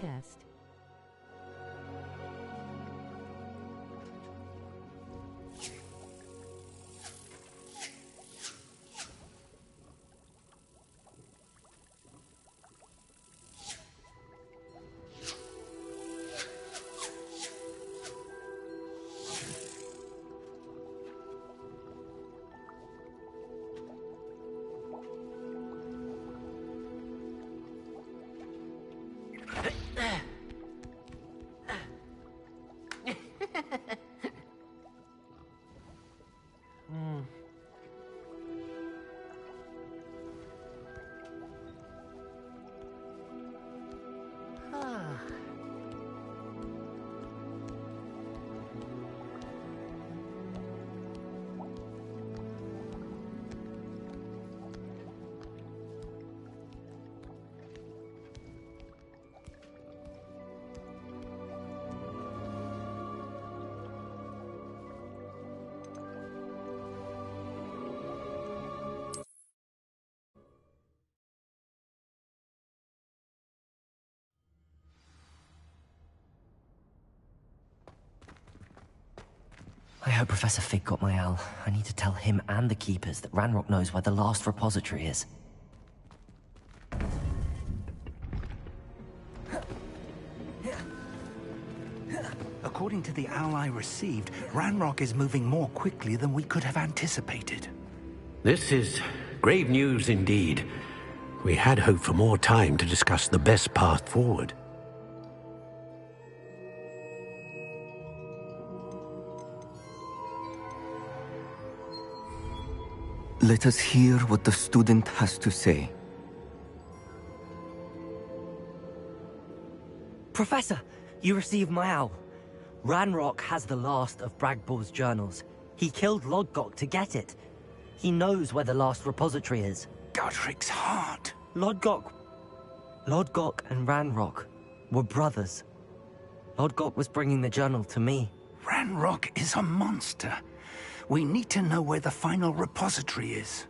chest. I hope Professor Fig got my owl. I need to tell him and the Keepers that Ranrock knows where the last repository is. According to the owl I received, Ranrock is moving more quickly than we could have anticipated. This is grave news indeed. We had hoped for more time to discuss the best path forward. Let us hear what the student has to say. Professor, you received my owl. Ranrock has the last of Bragbor's journals. He killed Lodgok to get it. He knows where the last repository is. Godric's heart. Lodgok and Ranrock were brothers. Lodgok was bringing the journal to me. Ranrock is a monster. We need to know where the final repository is.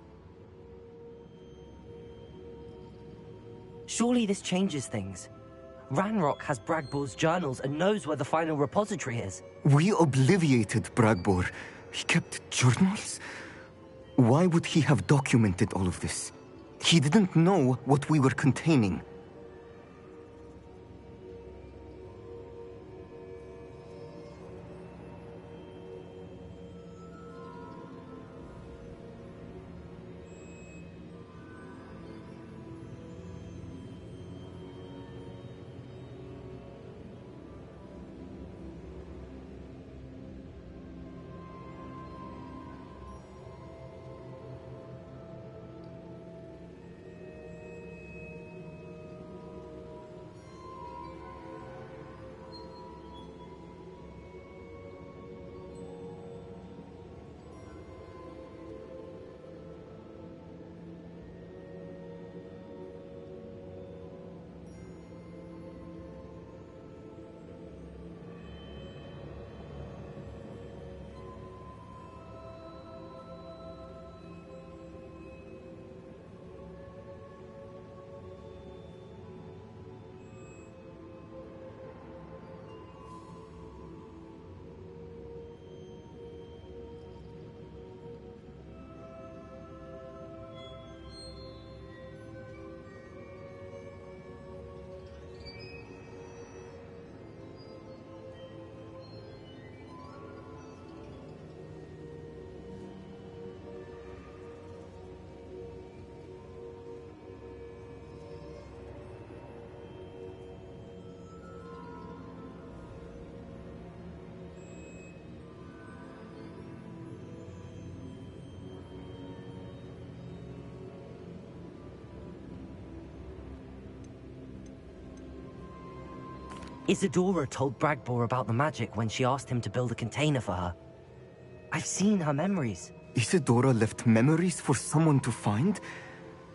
Surely this changes things. Ranrock has Bragbor's journals and knows where the final repository is. We obliviated Bragbor. He kept journals? Why would he have documented all of this? He didn't know what we were containing. Isadora told Bragbor about the magic when she asked him to build a container for her. I've seen her memories. Isadora left memories for someone to find?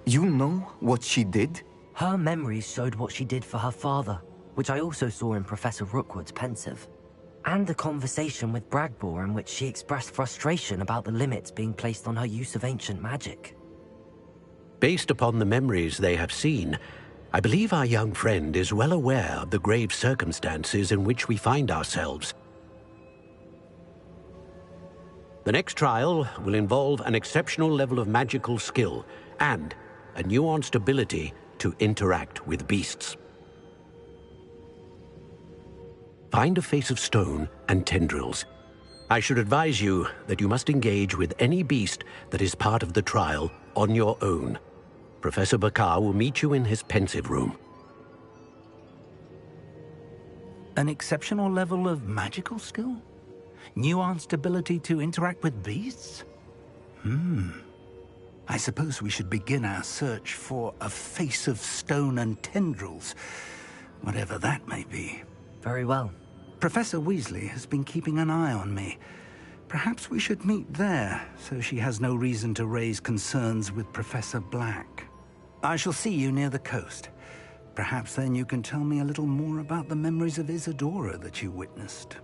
You know what she did? Her memories showed what she did for her father, which I also saw in Professor Rookwood's pensive. And a conversation with Bragbor in which she expressed frustration about the limits being placed on her use of ancient magic. Based upon the memories they have seen, I believe our young friend is well aware of the grave circumstances in which we find ourselves. The next trial will involve an exceptional level of magical skill and a nuanced ability to interact with beasts. Find a face of stone and tendrils. I should advise you that you must engage with any beast that is part of the trial on your own. Professor Bakar will meet you in his pensive room. An exceptional level of magical skill? Nuanced ability to interact with beasts? I suppose we should begin our search for a face of stone and tendrils, whatever that may be. Very well. Professor Weasley has been keeping an eye on me. Perhaps we should meet there, so she has no reason to raise concerns with Professor Black. I shall see you near the coast. Perhaps then you can tell me a little more about the memories of Isadora that you witnessed.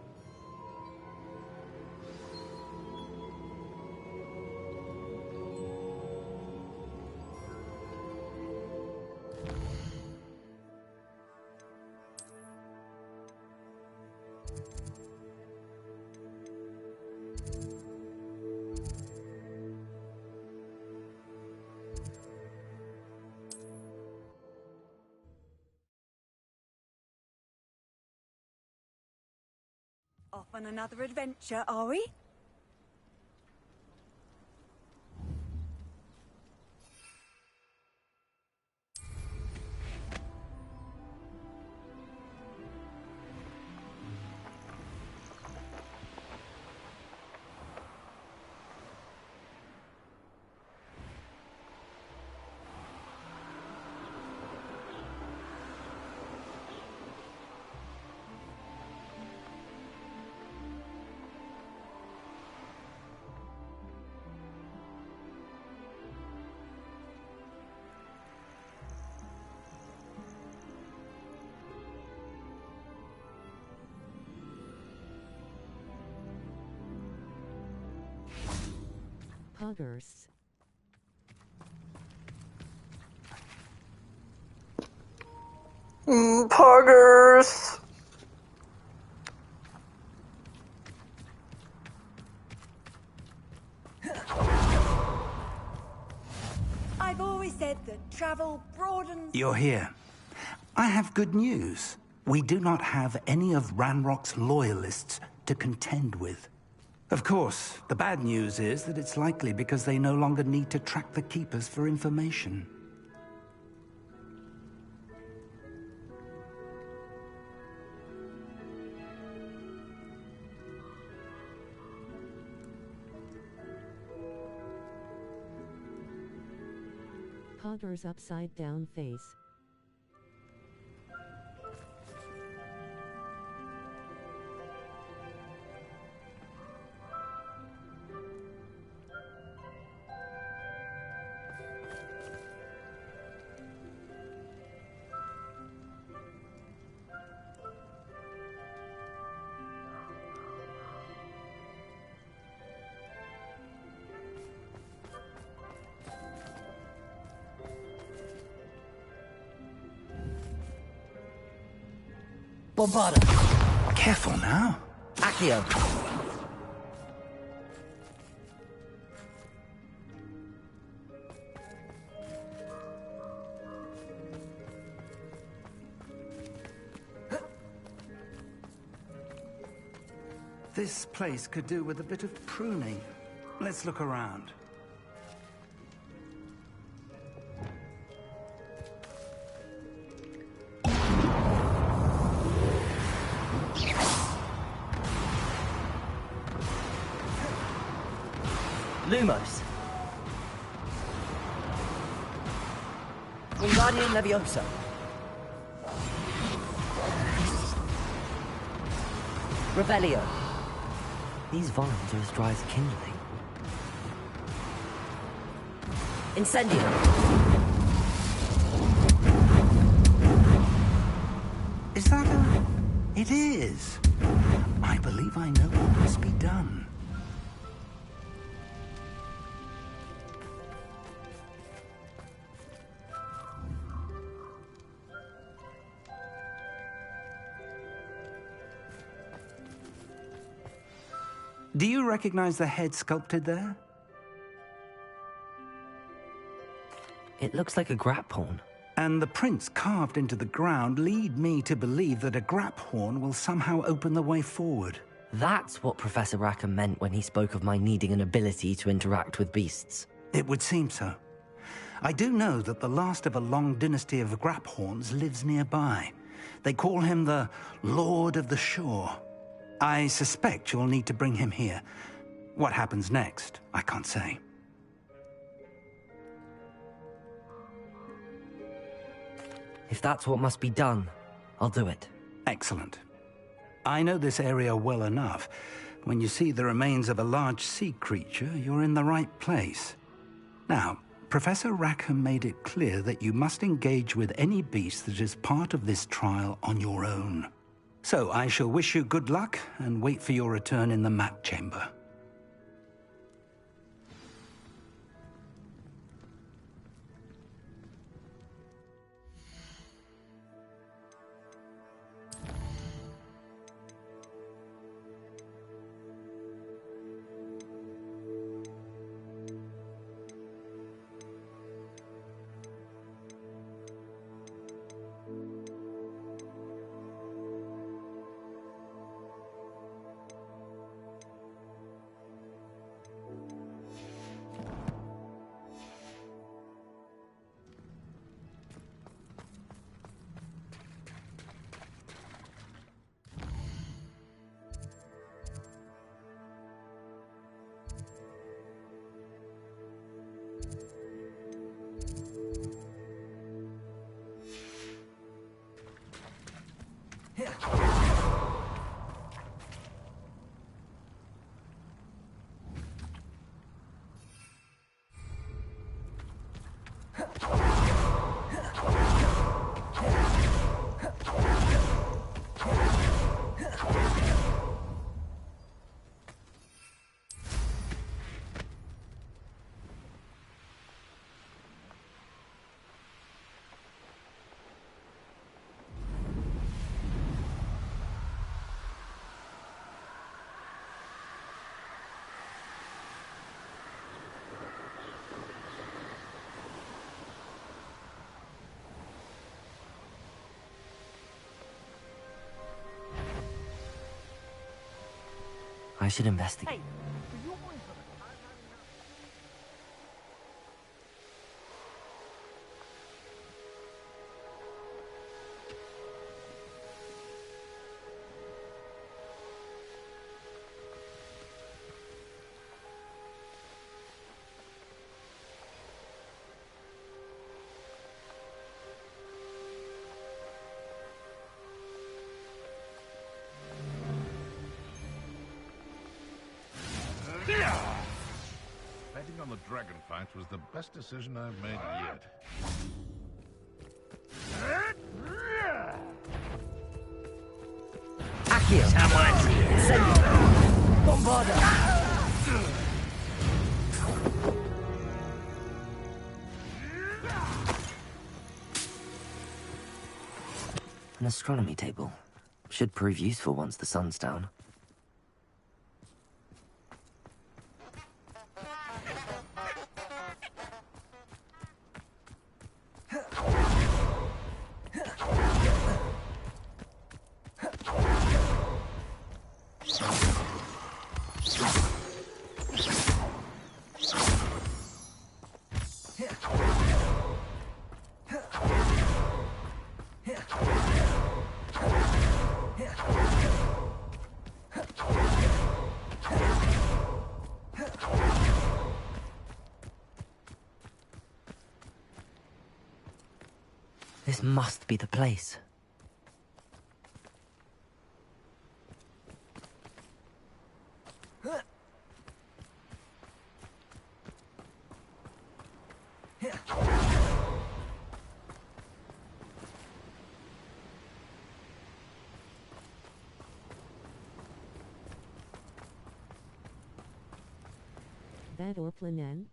Off on another adventure, are we? Poggers. Poggers! I've always said that travel broadens... You're here. I have good news. We do not have any of Ranrock's loyalists to contend with. Of course, the bad news is that it's likely because they no longer need to track the Keepers for information. Poggers upside down face. Bombarda. Careful now. Accio. This place could do with a bit of pruning. Let's look around. Lumos. Wingardium Leviosa. Revelio. These volumes are as dry as kindling. Incendio. Is that a... It is. I believe I know what must be done. Do you recognize the head sculpted there? It looks like a grap horn. And the prints carved into the ground lead me to believe that a grap horn will somehow open the way forward. That's what Professor Rackham meant when he spoke of my needing an ability to interact with beasts. It would seem so. I do know that the last of a long dynasty of grap horns lives nearby. They call him the Lord of the Shore. I suspect you'll need to bring him here. What happens next, I can't say. If that's what must be done, I'll do it. Excellent. I know this area well enough. When you see the remains of a large sea creature, you're in the right place. Now, Professor Rackham made it clear that you must engage with any beast that is part of this trial on your own. So I shall wish you good luck and wait for your return in the map chamber. I should investigate. Betting on the dragon fights was the best decision I've made yet. Accio! Incendio! Bombarda! An astronomy table. Should prove useful once the sun's down. This must be the place. That Orplanen?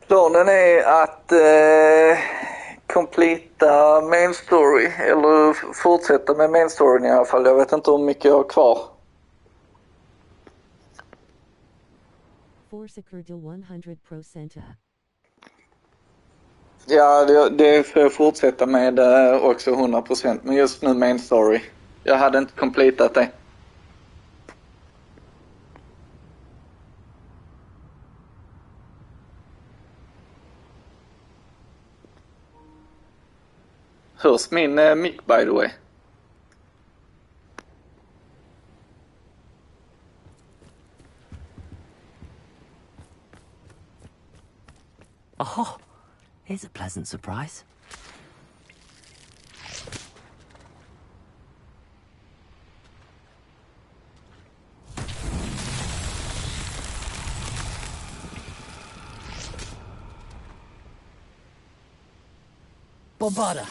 Planen är att complete hitta main story, eller fortsätta med main storyn i alla fall. Jag vet inte hur mycket jag har kvar. Forsiker till 100%. Ja, det får jag fortsätta med också 100%. Men just nu main story. Jag hade inte completat det. Hörs min mic by the way? Oh, here's a pleasant surprise. Bombarda!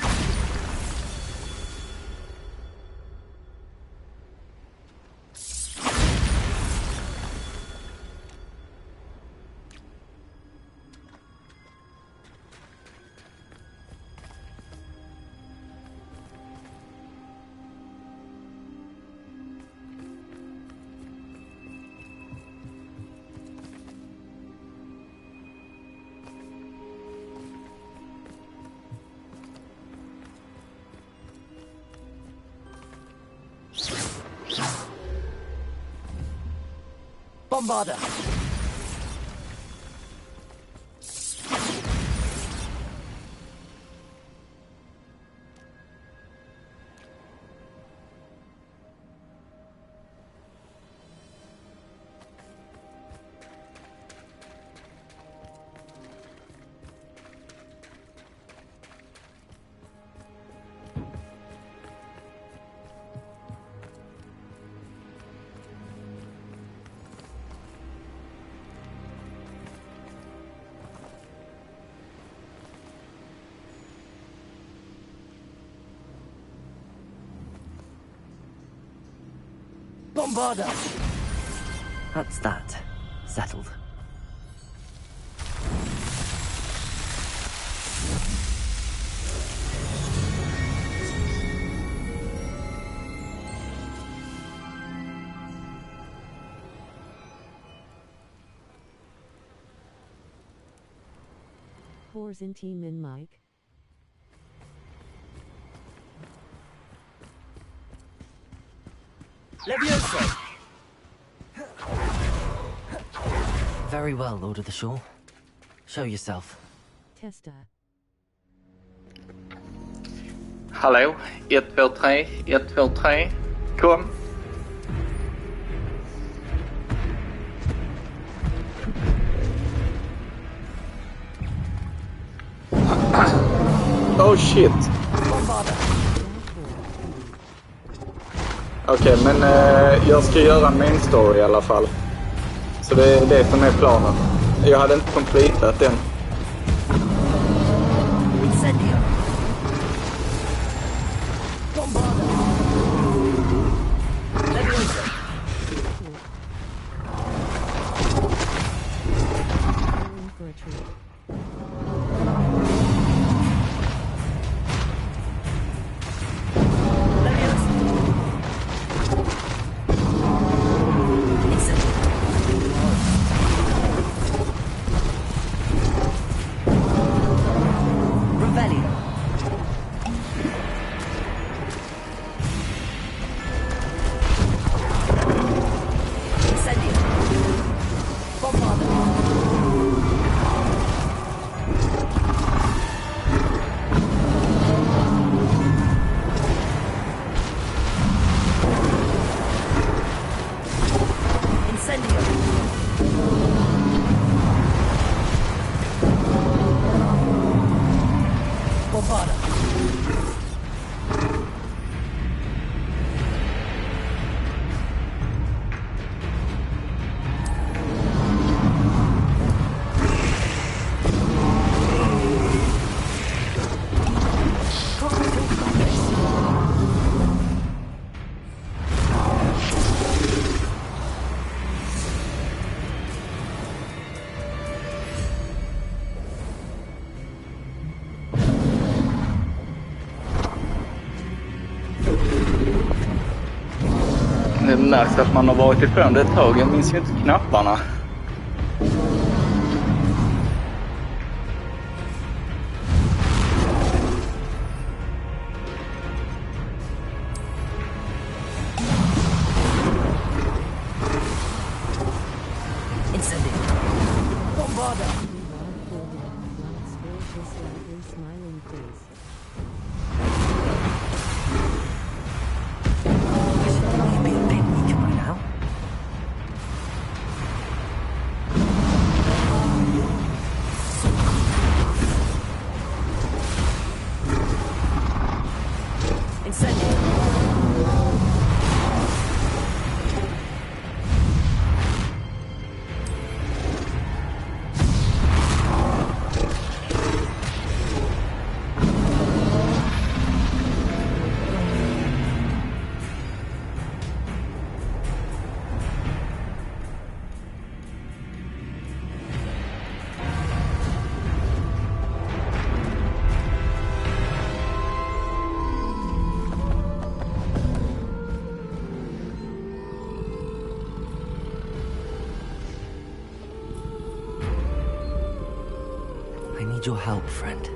Bombarda! Bombarda! That's that. Settled. Whores in team in Mike. Levioso! Very well, Lord of the Shore. Show yourself. Testa. Hallå, 1, 2, 3, 1, 2, 3. Kom. Oh shit. Okej, men jag ska göra en main story i alla fall. Så det är det som är planen. Jag hade inte completat den. märks att man har varit ifrån det ett tag. Jag minns ju inte knapparna. I need your help, friend.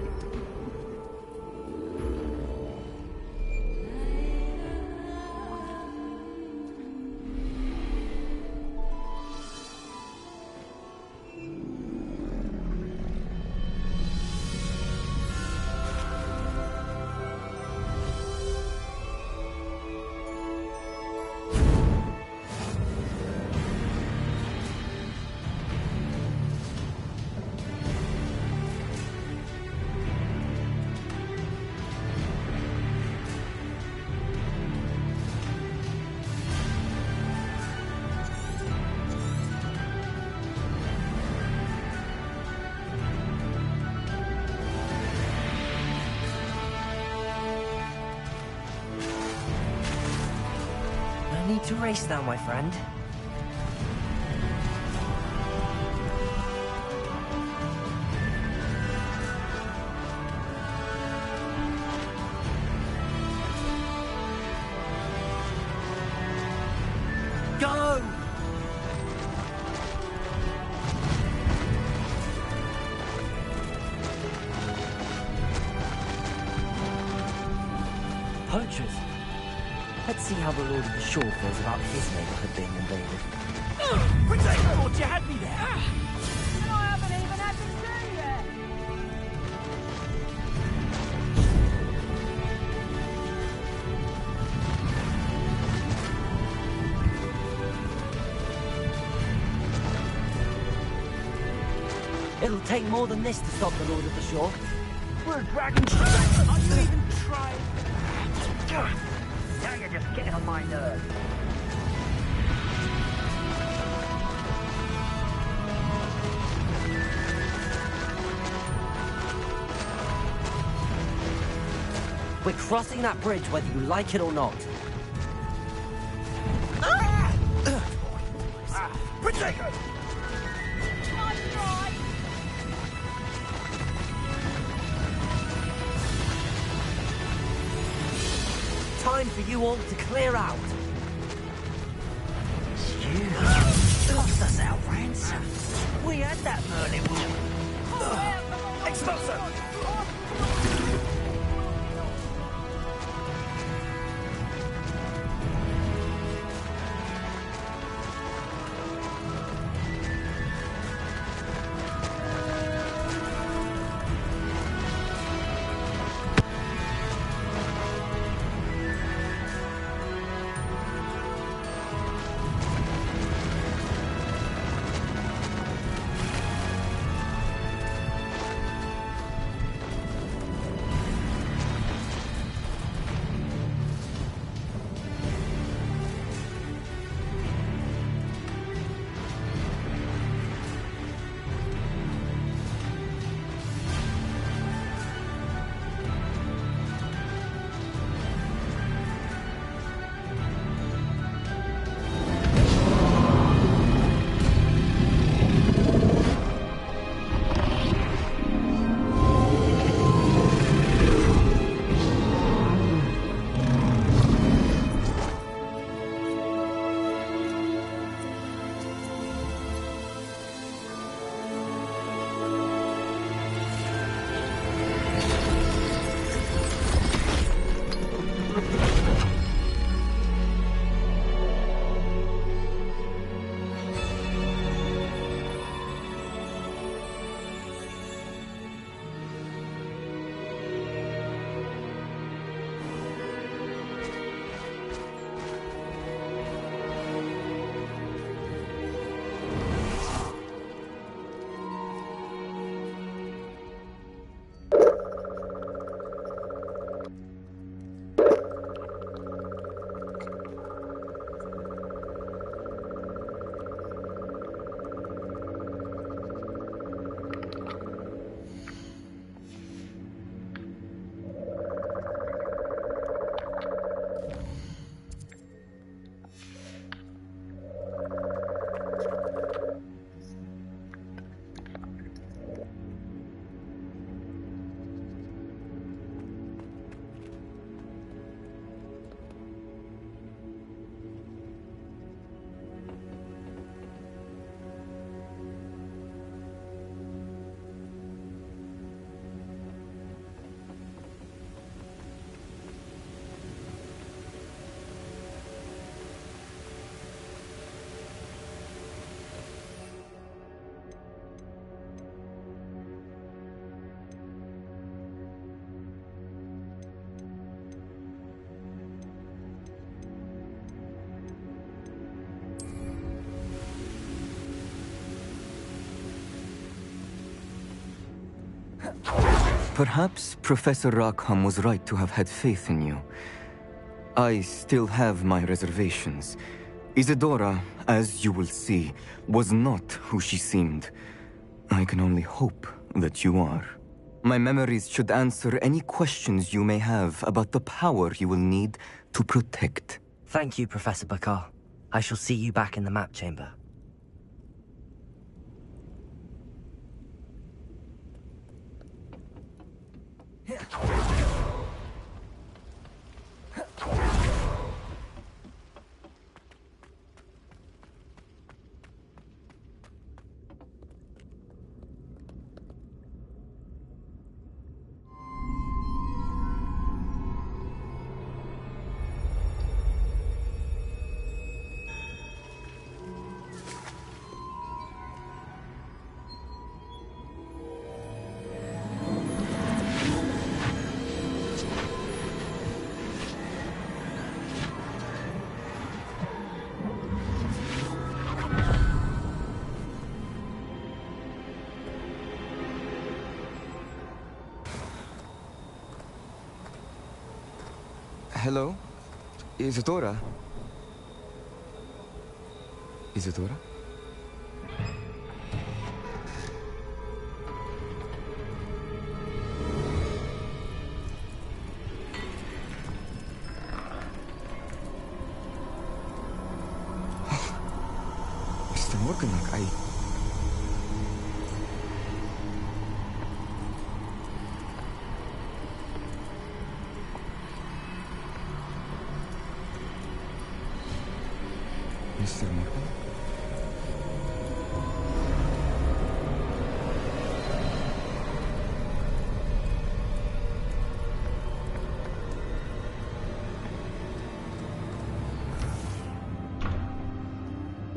I need to race now, my friend. Go! Poachers. Let's see how the Lord of the Shore feels about his neighborhood being invaded. Protect! Thought you had me there! I haven't even had to do yet. It'll take more than this to stop the Lord of the Shore. We're a dragon ship! Are you even trying? Now you're just getting on my nerves. We're crossing that bridge whether you like it or not. Protect her! Time for you all to clear out. You cost us our ransom. We had that Merlin woman. Expulso! Perhaps Professor Rackham was right to have had faith in you. I still have my reservations. Isadora, as you will see, was not who she seemed. I can only hope that you are. My memories should answer any questions you may have about the power you will need to protect. Thank you, Professor Bakar. I shall see you back in the map chamber. Hello? Isadora? Isadora? Mr. Morganach, Mr. Morgan?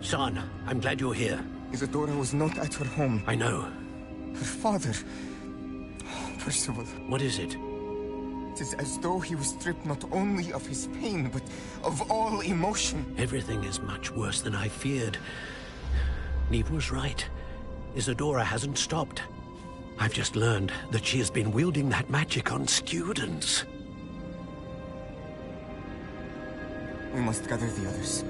Son, I'm glad you're here. Isadora was not at her home. I know. Her father... Percival. What is it? It is as though he was stripped not only of his pain, but of all emotion. Everything is much worse than I feared. Neve was right. Isadora hasn't stopped. I've just learned that she has been wielding that magic on students. We must gather the others.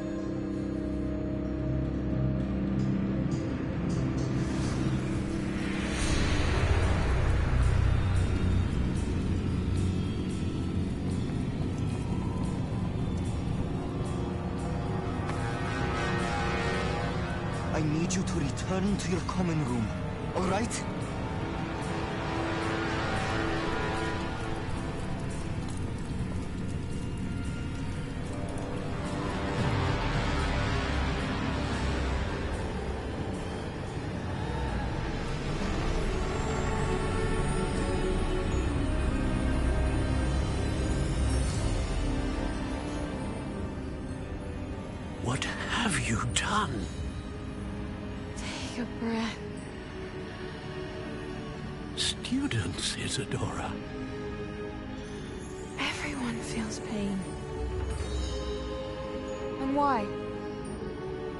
I need you to return to your common room, all right? What have you done? Take a breath. Students, Isadora. Everyone feels pain. And why?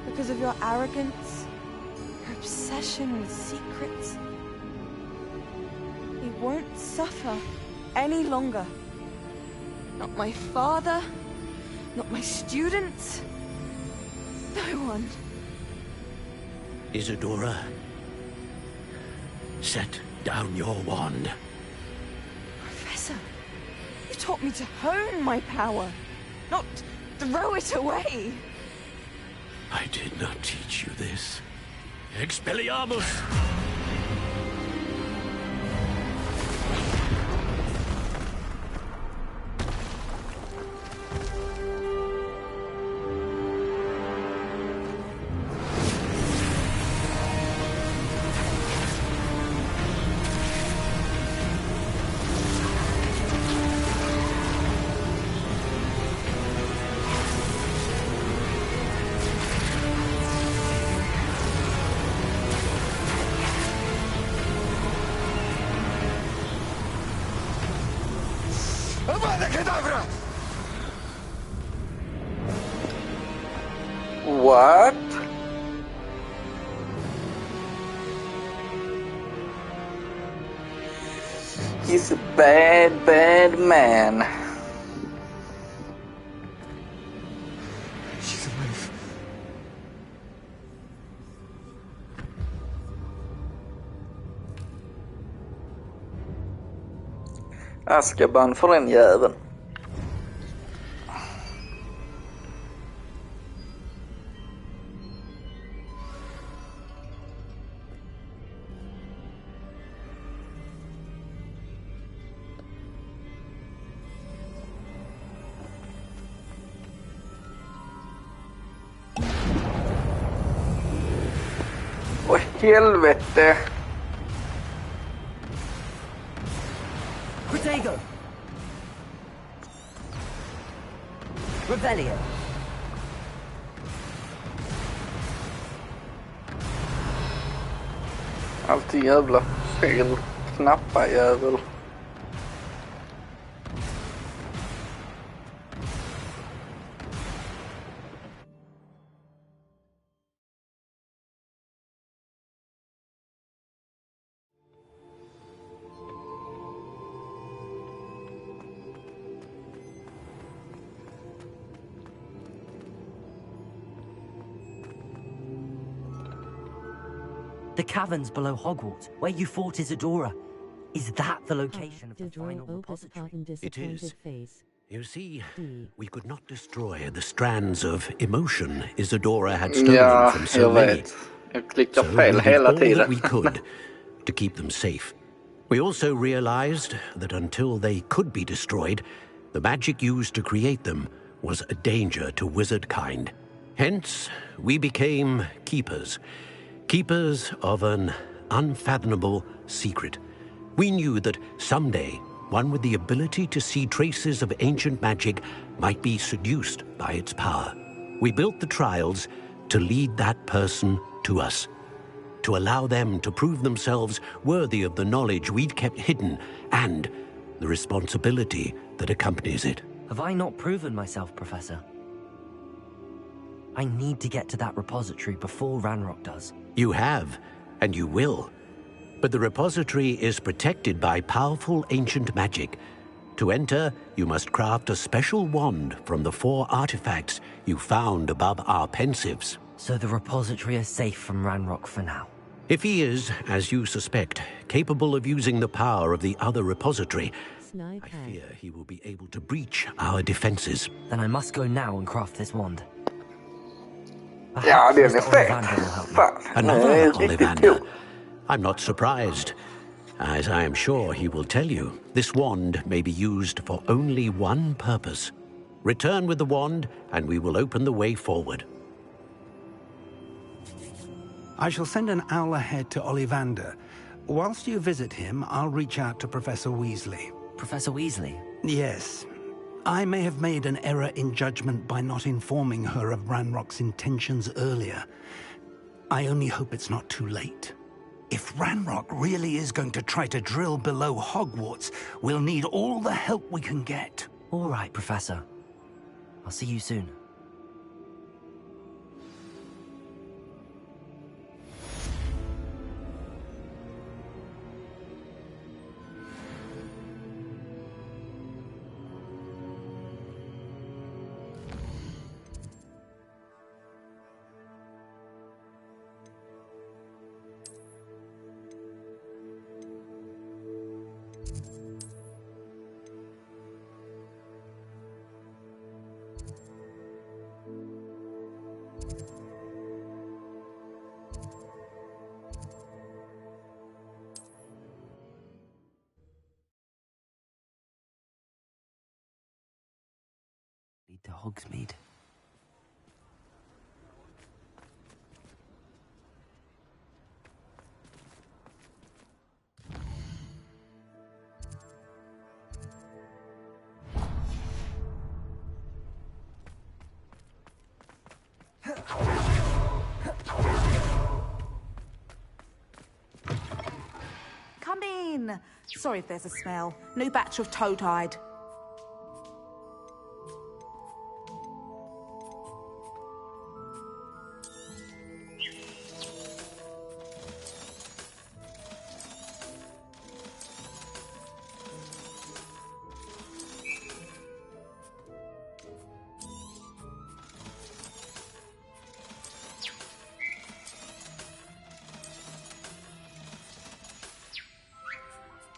Because of your arrogance? Your obsession with secrets? He won't suffer any longer. Not my father, not my students, no one. Isadora, set down your wand. Professor, you taught me to hone my power, not throw it away. I did not teach you this. Expelliarmus! What? He's a bad, bad man. She's alive. Azkaban för den jäveln. Åh helvete. Protego! Rebellion! Alltid jävla fel knappar jävel. The caverns below Hogwarts, where you fought Isadora. Is that the location of the final repository? It is. Face. You see, D. we could not destroy the strands of emotion Isadora had stolen Ja, from so jag many. vet. Jag klickar So fel we did hela all tiden. that we could to keep them safe. We also realized that until they could be destroyed, the magic used to create them was a danger to wizard kind. Hence, we became keepers. Keepers of an unfathomable secret. We knew that someday, one with the ability to see traces of ancient magic might be seduced by its power. We built the trials to lead that person to us, to allow them to prove themselves worthy of the knowledge we'd kept hidden and the responsibility that accompanies it. Have I not proven myself, Professor? I need to get to that repository before Ranrock does. You have, and you will. But the repository is protected by powerful ancient magic. To enter, you must craft a special wand from the 4 artifacts you found above our pensives. So the repository is safe from Ranrock for now. If he is, as you suspect, capable of using the power of the other repository, I fear he will be able to breach our defenses. Then I must go now and craft this wand. Ja, den är Mr. fet. Ollivander will help me. Fan, den Another är riktigt Ollivander. cool. I'm not surprised, as I am sure he will tell you. This wand may be used for only one purpose. Return with the wand, and we will open the way forward. I shall send an owl ahead to Ollivander. Whilst you visit him, I'll reach out to Professor Weasley. Professor Weasley? Yes. I may have made an error in judgment by not informing her of Ranrock's intentions earlier. I only hope it's not too late. If Ranrock really is going to try to drill below Hogwarts, we'll need all the help we can get. All right, Professor. I'll see you soon. Lead to Hogsmeade. Come in. Sorry if there's a smell. New batch of toad-hide.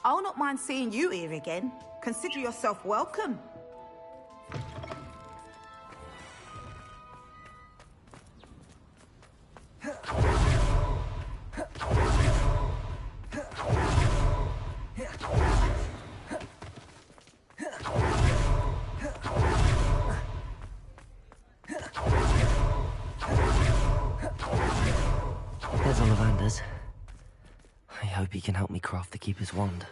I'll not mind seeing you here again. Consider yourself welcome. There's Ollivander's. I hope he can help me craft the Keeper's wand.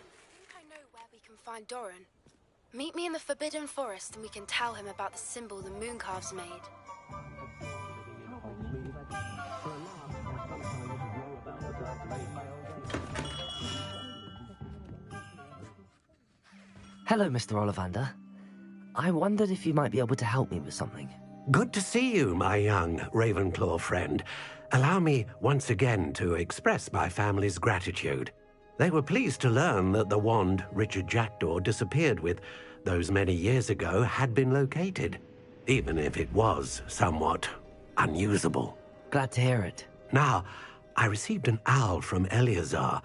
I know where we can find Doran. Meet me in the Forbidden Forest and we can tell him about the symbol the Mooncalves made. Hello, Mr. Ollivander. I wondered if you might be able to help me with something. Good to see you, my young Ravenclaw friend. Allow me once again to express my family's gratitude. They were pleased to learn that the wand Richard Jackdaw disappeared with those many years ago had been located, even if it was somewhat unusable. Glad to hear it. Now, I received an owl from Eleazar,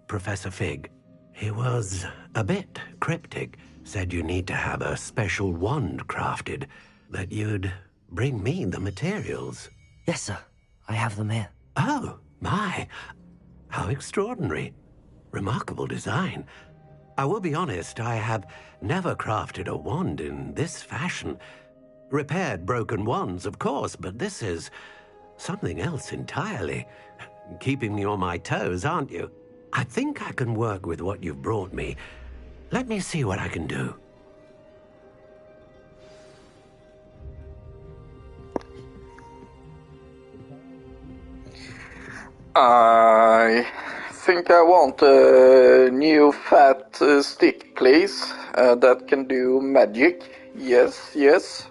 Professor Fig. He was a bit cryptic, said you need to have a special wand crafted, that you'd bring me the materials. Yes, sir. I have them here. Oh, my. How extraordinary. Remarkable design. I will be honest, I have never crafted a wand in this fashion. Repaired broken wands, of course, but this is something else entirely. Keeping me on my toes, aren't you? I think I can work with what you've brought me. Let me see what I can do. I think I want a new fat stick, please. That can do magic. Yes, yes.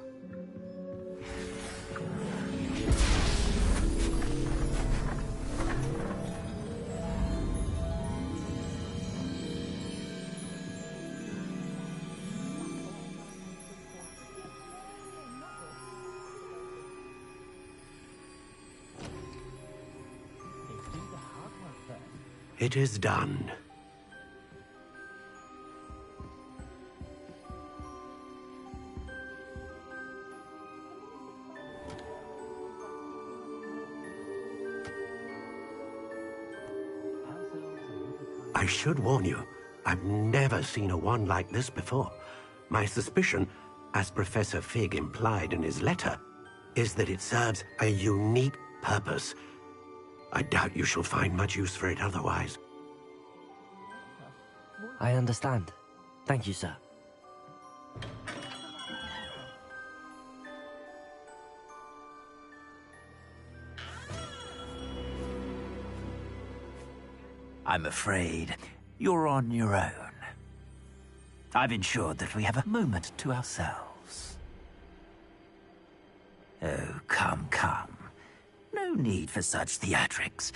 It is done. I should warn you, I've never seen a wand like this before. My suspicion, as Professor Fig implied in his letter, is that it serves a unique purpose. I doubt you shall find much use for it otherwise. I understand. Thank you, sir. I'm afraid you're on your own. I've ensured that we have a moment to ourselves. Oh, come, come. No need for such theatrics.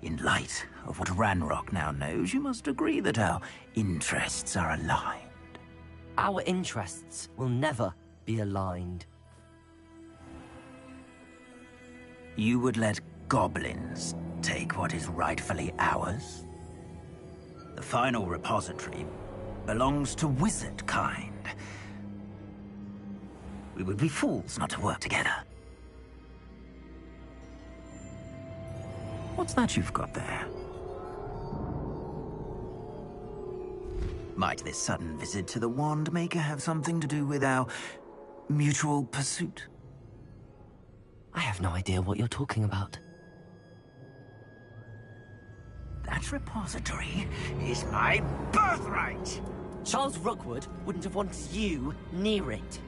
In light of what Ranrock now knows, you must agree that our interests are aligned. Our interests will never be aligned. You would let goblins take what is rightfully ours? The final repository belongs to wizard kind. We would be fools not to work together. What's that you've got there? Might this sudden visit to the Wand Maker have something to do with our mutual pursuit? I have no idea what you're talking about. That repository is my birthright! Charles Rookwood wouldn't have wanted you near it.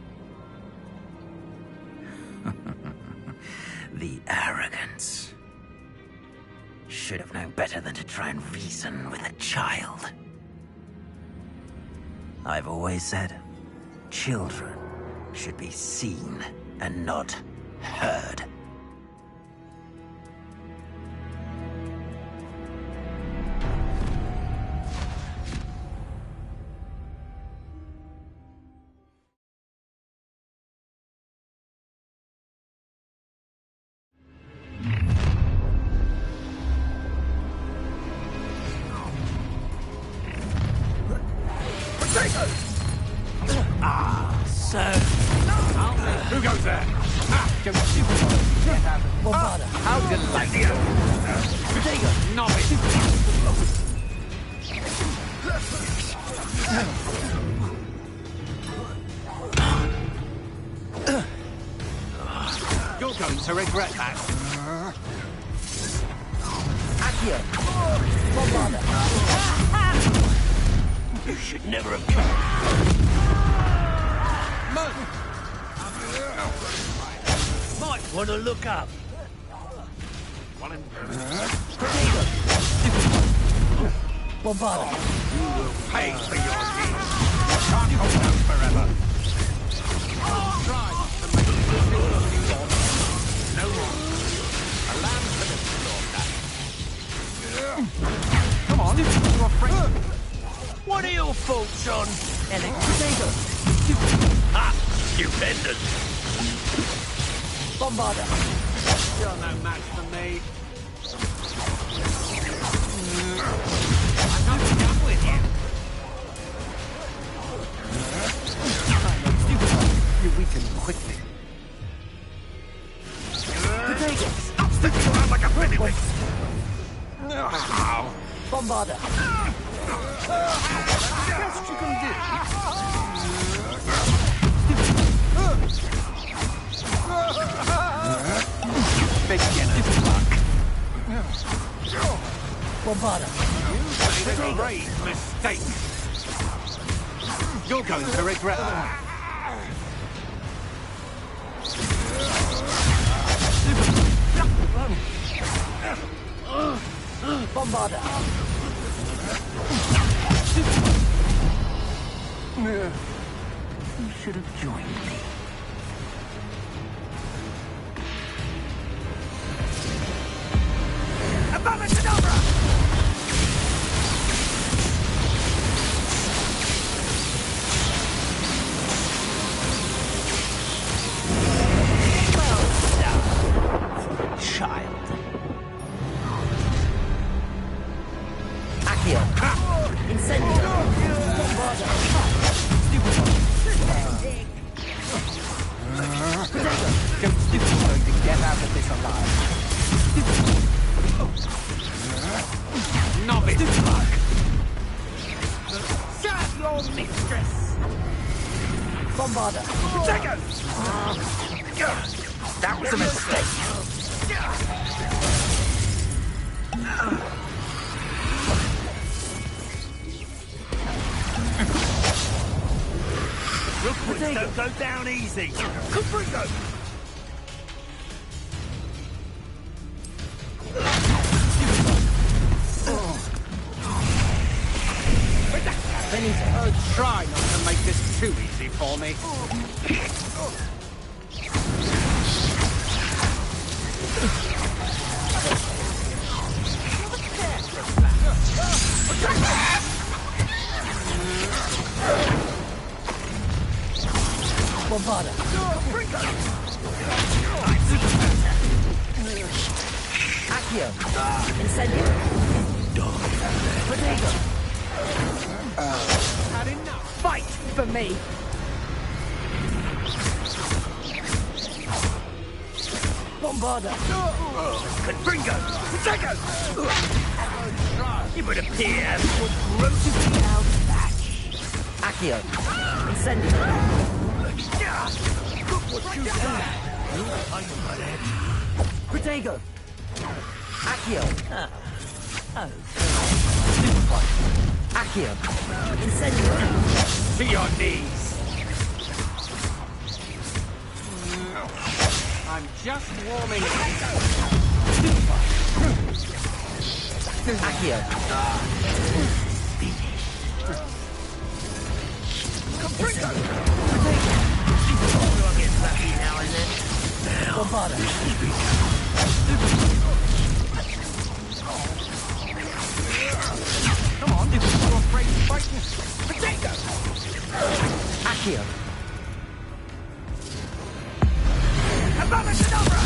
The arrogance. Should have known better than to try and reason with a child. I've always said, children should be seen and not heard. to regret that. Accio! Bombarda! You should never have come. Might want to look up. Bombarda! You will pay for your deeds. You can't hold out forever. Try to make it no more. A lamb for the slaughter. Come on, you're afraid. What are your thoughts on Electricator! Ah, stupendous. Bombarda! You're no match for me. I'm not done with you. You weaken quickly. Potatoes! I'm sticking around like a pennywig. Bombarda! Best you can do. Beginner's luck. Bombarda! You made a grave mistake. You're going to regret that. Bombarda! You should have joined me. Abracadabra! Child. Accio! Incendio! Bombarda! You're going to get out of this alive. Novice luck. Serve your mistress! Bombarda! That was a mistake. Rookwoods don't go down easy. Caprico! Try not to make this too easy for me. Bombarda! Accio! Incendio! Potato! Had enough. Fight for me! Bombarda! Caprico! Potato! You would appear as your gross outmatch. Accio! Incendio! Look what you done! Potato! Accio! Accio! Incendio! To your knees. I'm just warming up. Accio! Bombarda! Come on, if you're afraid to fight, potato! Accio! Abracadabra!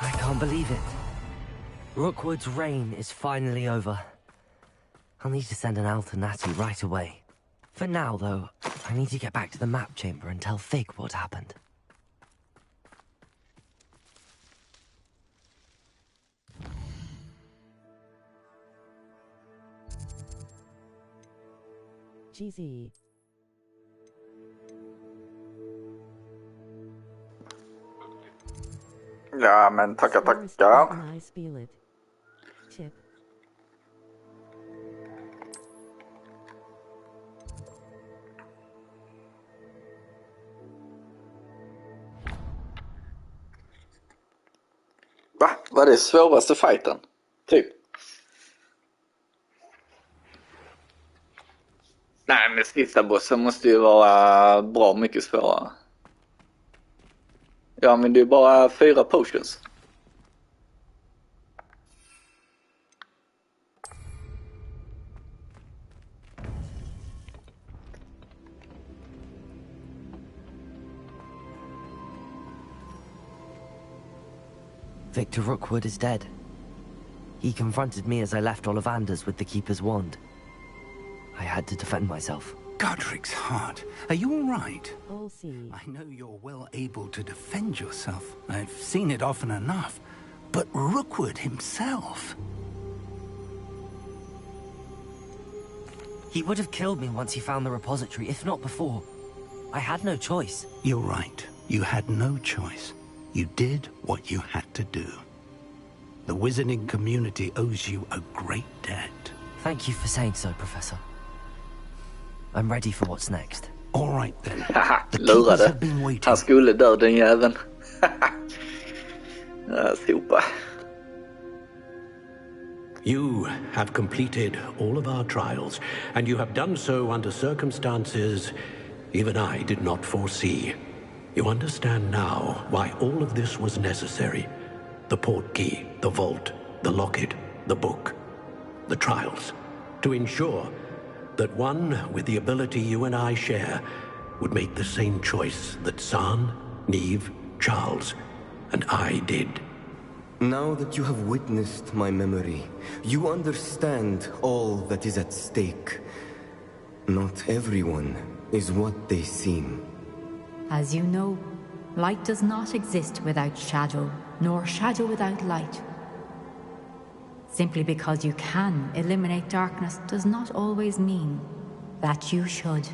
I can't believe it. Rookwood's reign is finally over. I'll need to send an owl to Natty right away. For now, though, I need to get back to the map chamber and tell Fig what happened. GZ. Ja, men tackar. I feel it. Chip. Va? Vad är det svåraste fighten? Typ. Nej, men sista bossen måste ju vara bra mycket svårare. Ja, men det är bara 4 potions. Victor Rookwood is dead. He confronted me as I left Ollivanders with the Keeper's wand. I had to defend myself. Godric's heart. Are you all right? I'll see. I know you're well able to defend yourself. I've seen it often enough. But Rookwood himself... He would have killed me once he found the repository, if not before. I had no choice. You're right. You had no choice. You did what you had to do. The wizarding community owes you a great debt. Thank you for saying so, Professor. I'm ready for what's next. All right then. The keepers Lurade. have been waiting. Han skulle dö, den jäveln. Sopa. You have completed all of our trials, and you have done so under circumstances even I did not foresee. You understand now why all of this was necessary. The portkey, the vault, the locket, the book, the trials. To ensure that one with the ability you and I share would make the same choice that San, Neve, Charles, and I did. Now that you have witnessed my memory, you understand all that is at stake. Not everyone is what they seem. As you know, light does not exist without shadow, nor shadow without light. Simply because you can eliminate darkness does not always mean that you should.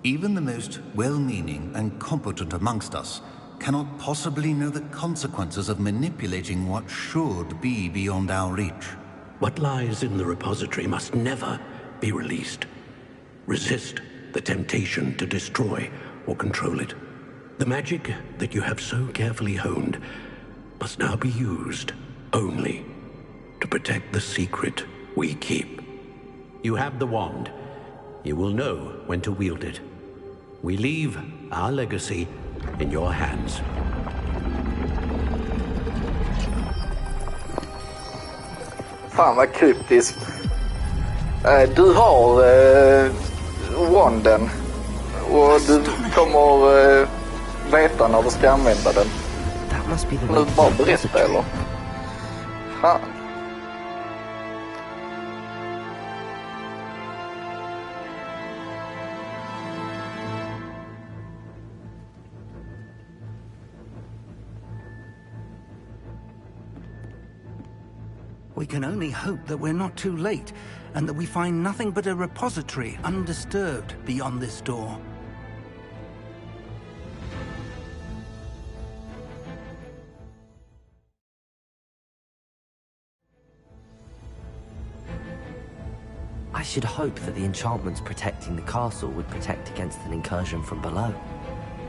Even the most well-meaning and competent amongst us cannot possibly know the consequences of manipulating what should be beyond our reach. What lies in the repository must never be released. Resist the temptation to destroy or control it. The magic that you have so carefully honed must now be used only to protect the secret we keep. You have the wand. You will know when to wield it. We leave our legacy in your hands. Fan vad kryptiskt. Du har wanden och du kommer veta när du ska använda den. Nu bara berätta eller? Fan. We can only hope that we're not too late, and that we find nothing but a repository undisturbed beyond this door. I should hope that the enchantments protecting the castle would protect against an incursion from below.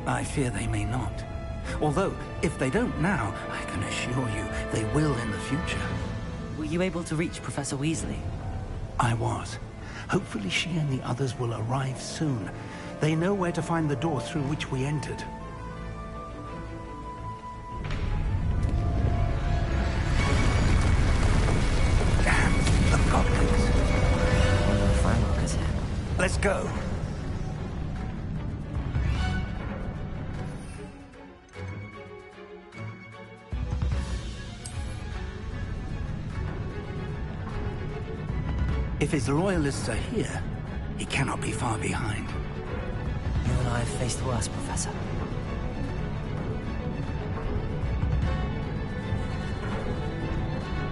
I fear they may not. Although, if they don't now, I can assure you they will in the future. Were you able to reach Professor Weasley? I was. Hopefully she and the others will arrive soon. They know where to find the door through which we entered. Damn, the goblins. One of the Fanlockers here. Let's go. If his loyalists are here, he cannot be far behind. You and I have faced worse, Professor.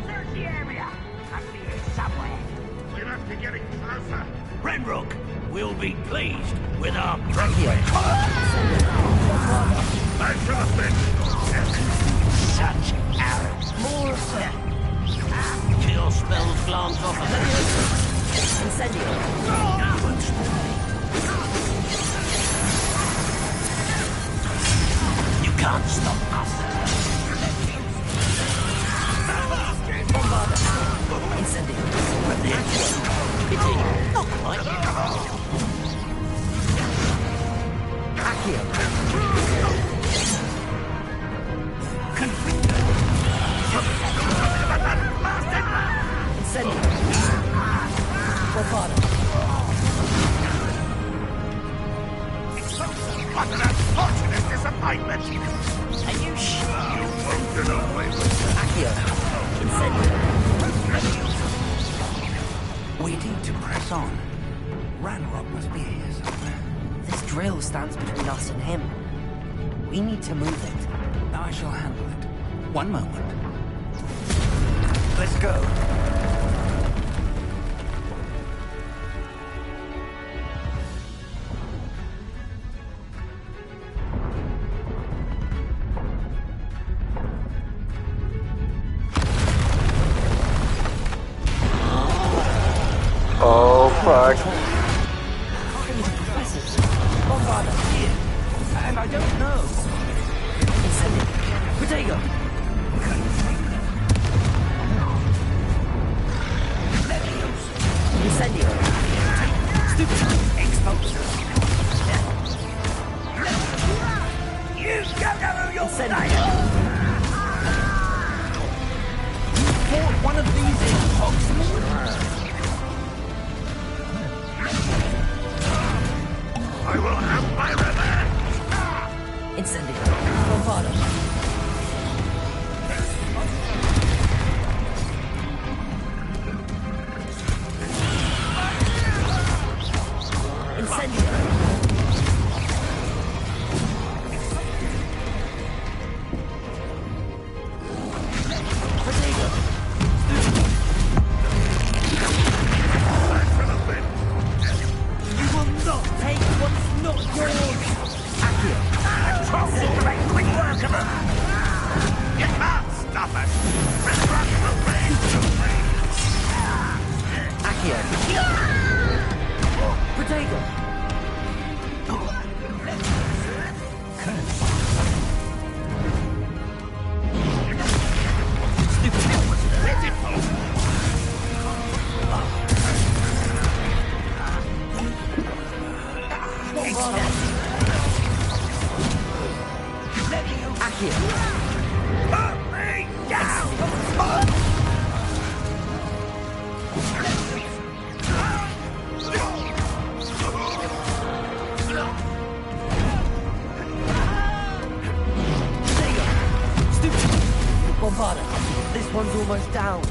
Search the area! Must be here somewhere. We must be getting closer. Renrook will be pleased with our progress. Back to the pit! Such arrows. More of them. Chill spells glance off of them. Incendio. You can't stop us. Bombarda. Incendio. Continue. Not quite. Accio. Incendio. Bombarda. What an unfortunate disappointment! Are you sure you won't get away with that? Accio. Incendio. We need to press on. Ranrock must be here somewhere. This drill stands between us and him. We need to move it. I shall handle it. One moment. Let's go. Oh fuck. Bombarda. And I don't know. Incendio. Protego. Incendio. Stupid. Exposure. You don't know who you're Incendio. Fought one of these in Hogsmeade? I will have my revenge! Incendio. Bombarda. Incendio. Protego. You will not take what's not yours. Accio. Make quick work of them! You can't stop us! Renrock will raise the flames! Accio. Protego. Bombarda. This one's almost down.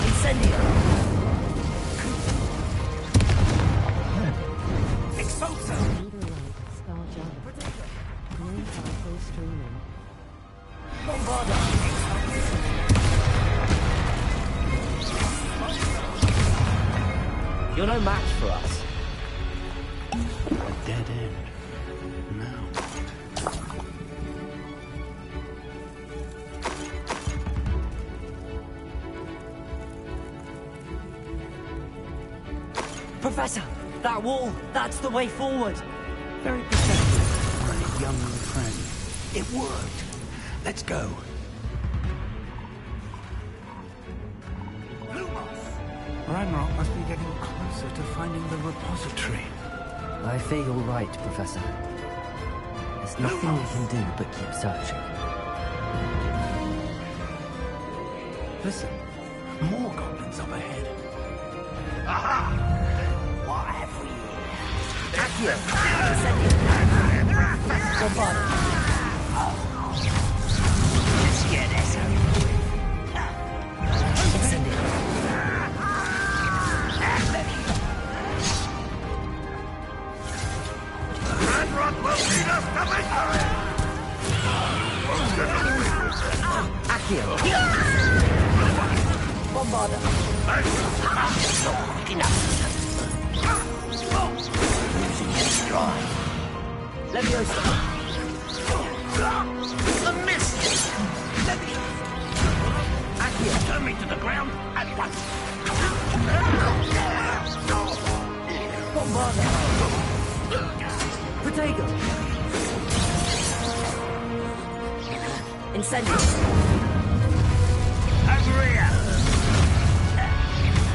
Incendio. Expulso. Bombarda. You're no match for us. A dead end. Now. Professor, that wall, that's the way forward. Very perceptive for a young friend. It worked. Let's go. Ranrock must be getting closer to finding the repository. I fear you're right, Professor. There's nothing we can do but keep searching. Listen, more goblins up ahead. Aha! What have we here? Accio. Incendio. Bombarda. get this over. Incendio. Ranrock will lead us to victory! Accio. Bombarda. Not quick enough. Losing your stride. Leviosa. A miss! Accio. Turn me to the ground at once. Bombarda. Protego. Incendio. Over here!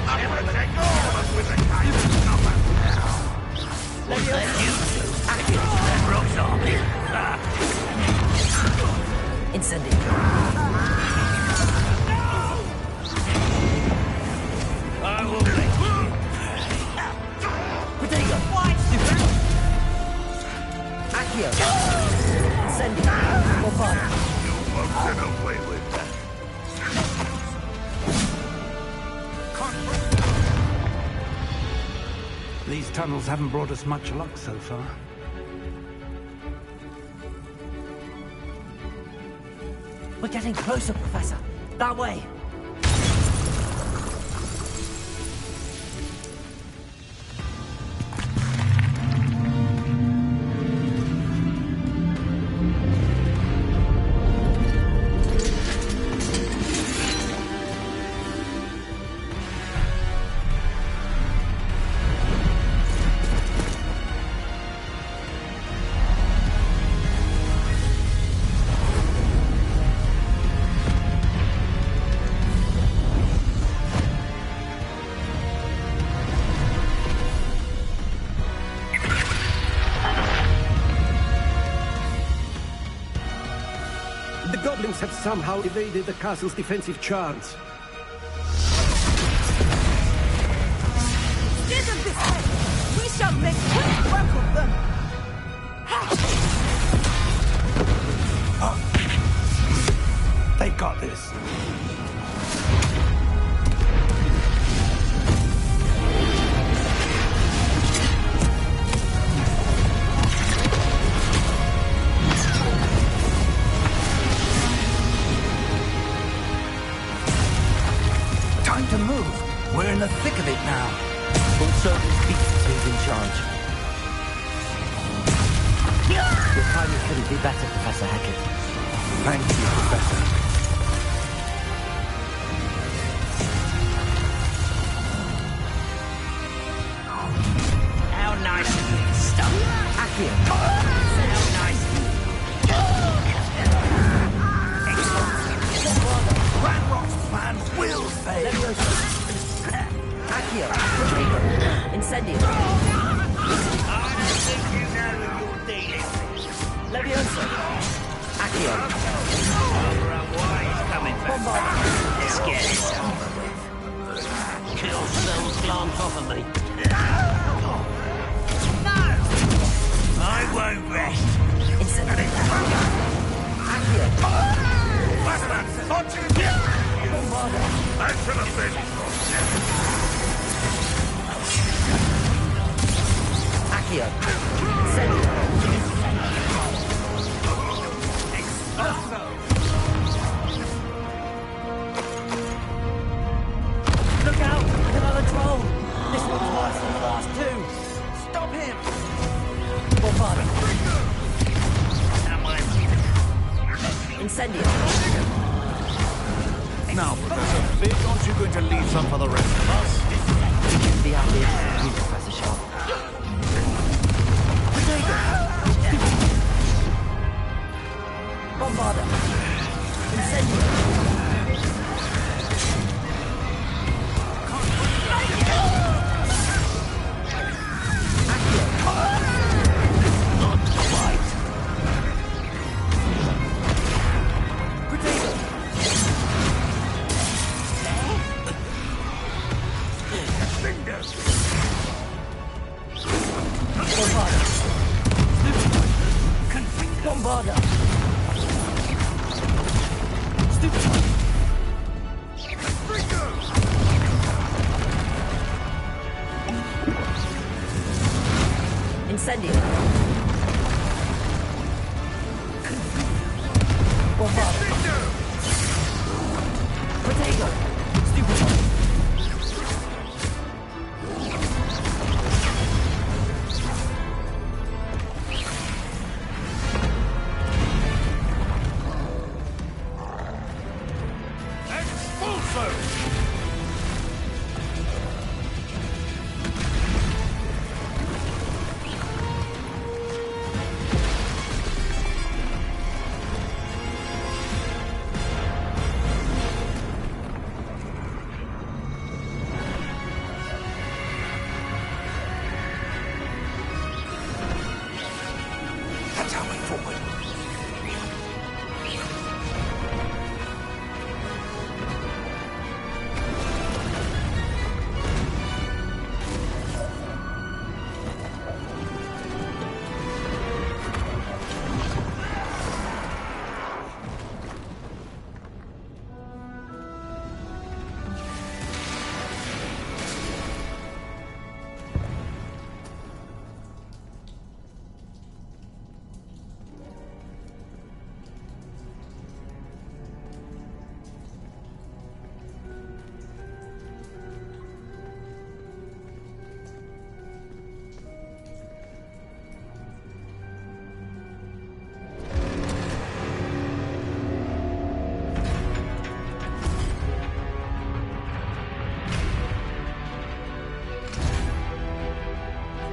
I'm gonna take all of us with the kind of number. What's that you do? That rock's army. Incendio. I will make you. Protego. Accio. Incendio. Bombarda. You won't get away with that. These tunnels haven't brought us much luck so far. We're getting closer, Professor. That way. The goblins have somehow evaded the castle's defensive charms. Steer them this way! We shall make quick work of them! They've got this. Time to move. We're in the thick of it now. We'll show these beasts who's in charge. Your timing couldn't be better, Professor Hackett. Thank you, Professor. How nice of you to stop. Accio. How nice of you. Ranrock's plan will fail. Leviosa. Accio. Protego. Incendio. I don't think you know who you're dealing with. Leviosa. Accio. Over and why he's coming for. Bombarda. Let's get this over with. Kill spells glance off of me. No! I won't rest. Incendio. Accio. Bombarda. I should have been. Accio. Incendio. Look out! Another troll! This one's worse than the last two! Stop him! Bombarda. Incendio. Now, Professor, aren't you going to leave some for the rest of us? We can be out here for you, Professor Sharp. Protego. Bombarda. Incendio. Bombarda. Incendio! Potato! Stupid!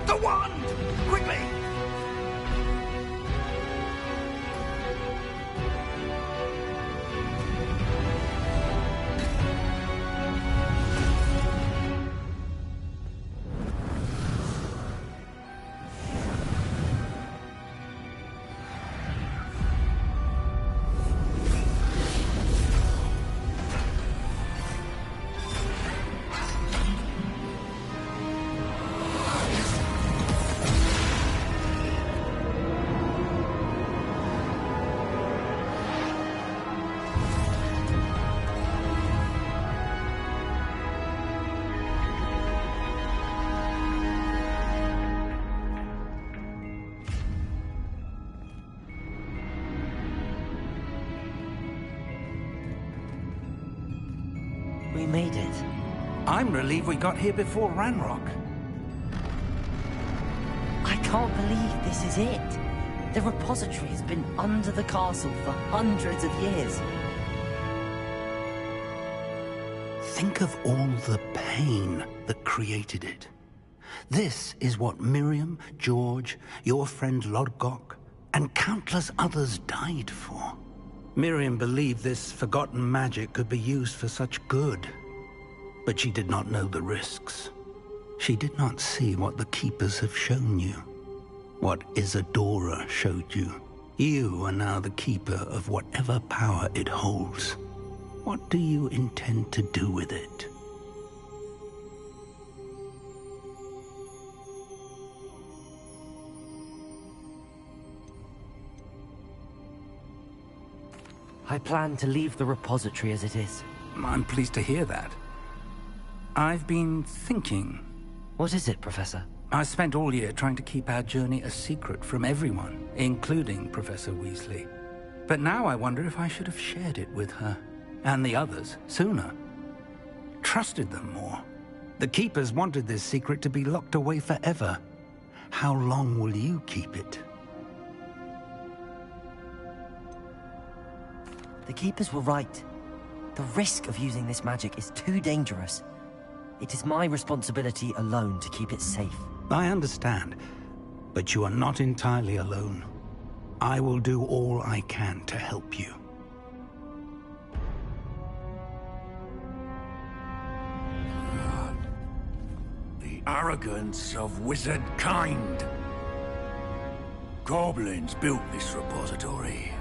The wand! Quickly! We made it. I'm relieved we got here before Ranrock. I can't believe this is it. The repository has been under the castle for hundreds of years. Think of all the pain that created it. This is what Miriam, George, your friend Lodgok, and countless others died for. Miriam believed this forgotten magic could be used for such good. But she did not know the risks. She did not see what the Keepers have shown you. What Isadora showed you. You are now the Keeper of whatever power it holds. What do you intend to do with it? I plan to leave the repository as it is. I'm pleased to hear that. I've been thinking. What is it, Professor? I spent all year trying to keep our journey a secret from everyone, including Professor Weasley. But now I wonder if I should have shared it with her, and the others, sooner. Trusted them more. The Keepers wanted this secret to be locked away forever. How long will you keep it? The Keepers were right. The risk of using this magic is too dangerous. It is my responsibility alone to keep it safe. I understand, but you are not entirely alone. I will do all I can to help you. The arrogance of wizard kind. Goblins built this repository.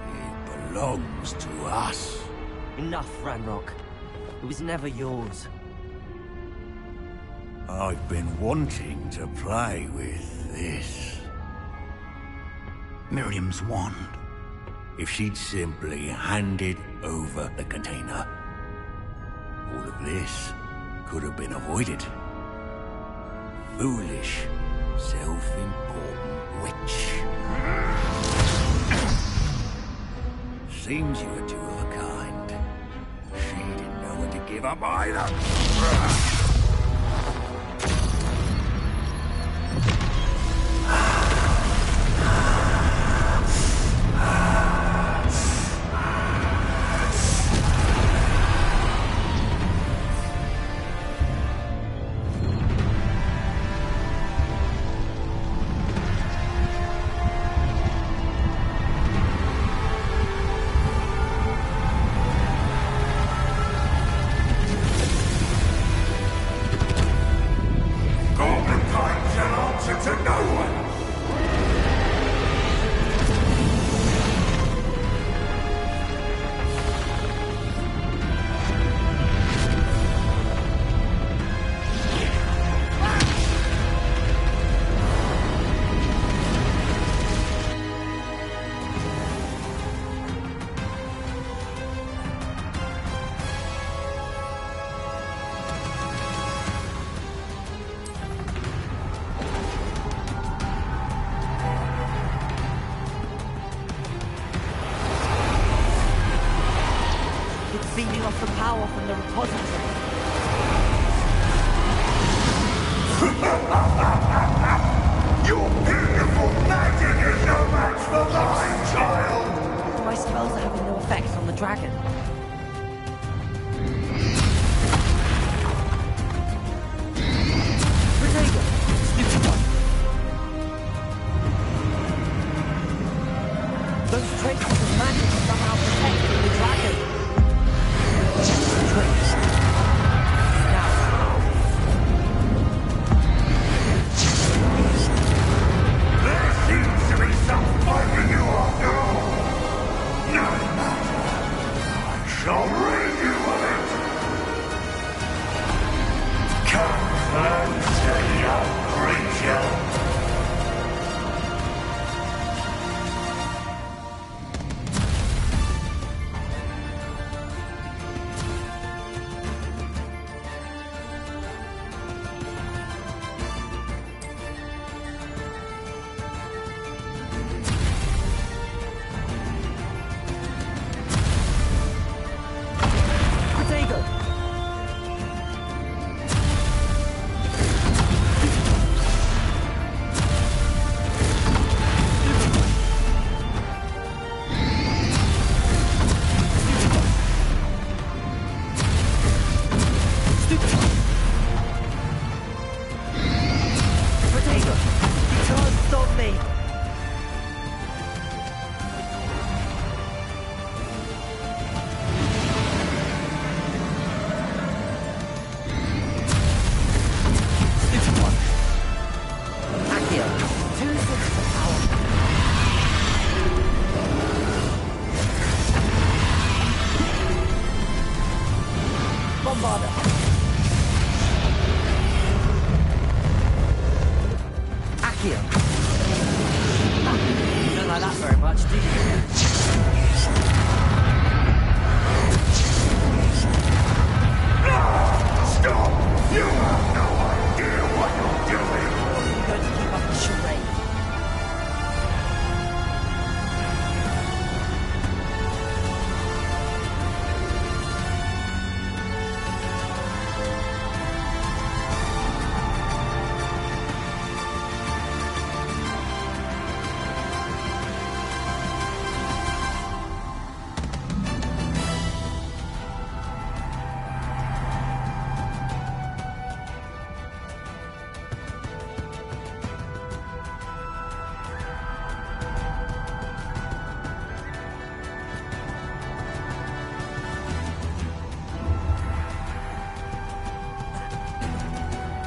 It belongs to us. Enough, Ranrock. It was never yours. I've been wanting to play with this. Miriam's wand. If she'd simply handed over the container, all of this could have been avoided. Foolish, Self-important witch. Seems you were two of a kind. She didn't know when to give up either. Feeding off the power from the repository. Your beautiful magic is no match for mine, child! My spells are having no effect on the dragon. Protego! Stupid one! Those traces of magic are somehow protecting the dragon. There seems to be some fighting you after all. No matter. I shall rid you of it. Come closer, young creature.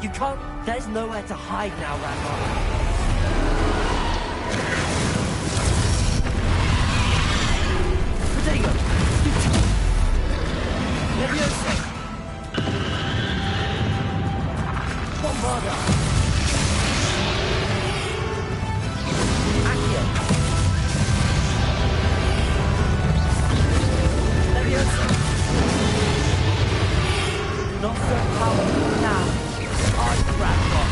You can't... There's nowhere to hide now, Ranrock. Protego! Leviosa! Bombarda! Accio! Leviosa! Not so powerful now. On Ranrock.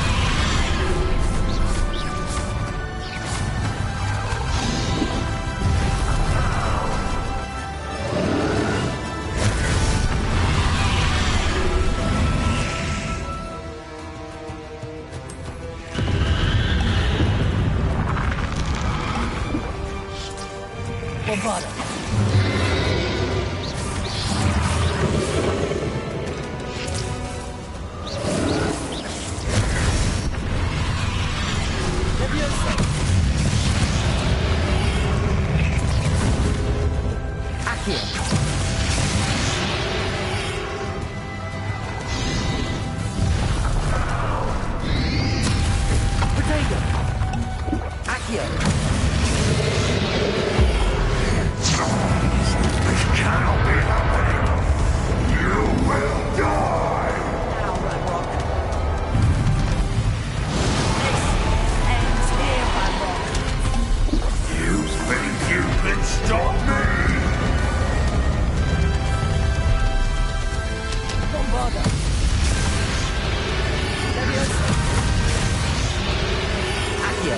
Bombarda! Leviosa! Accio!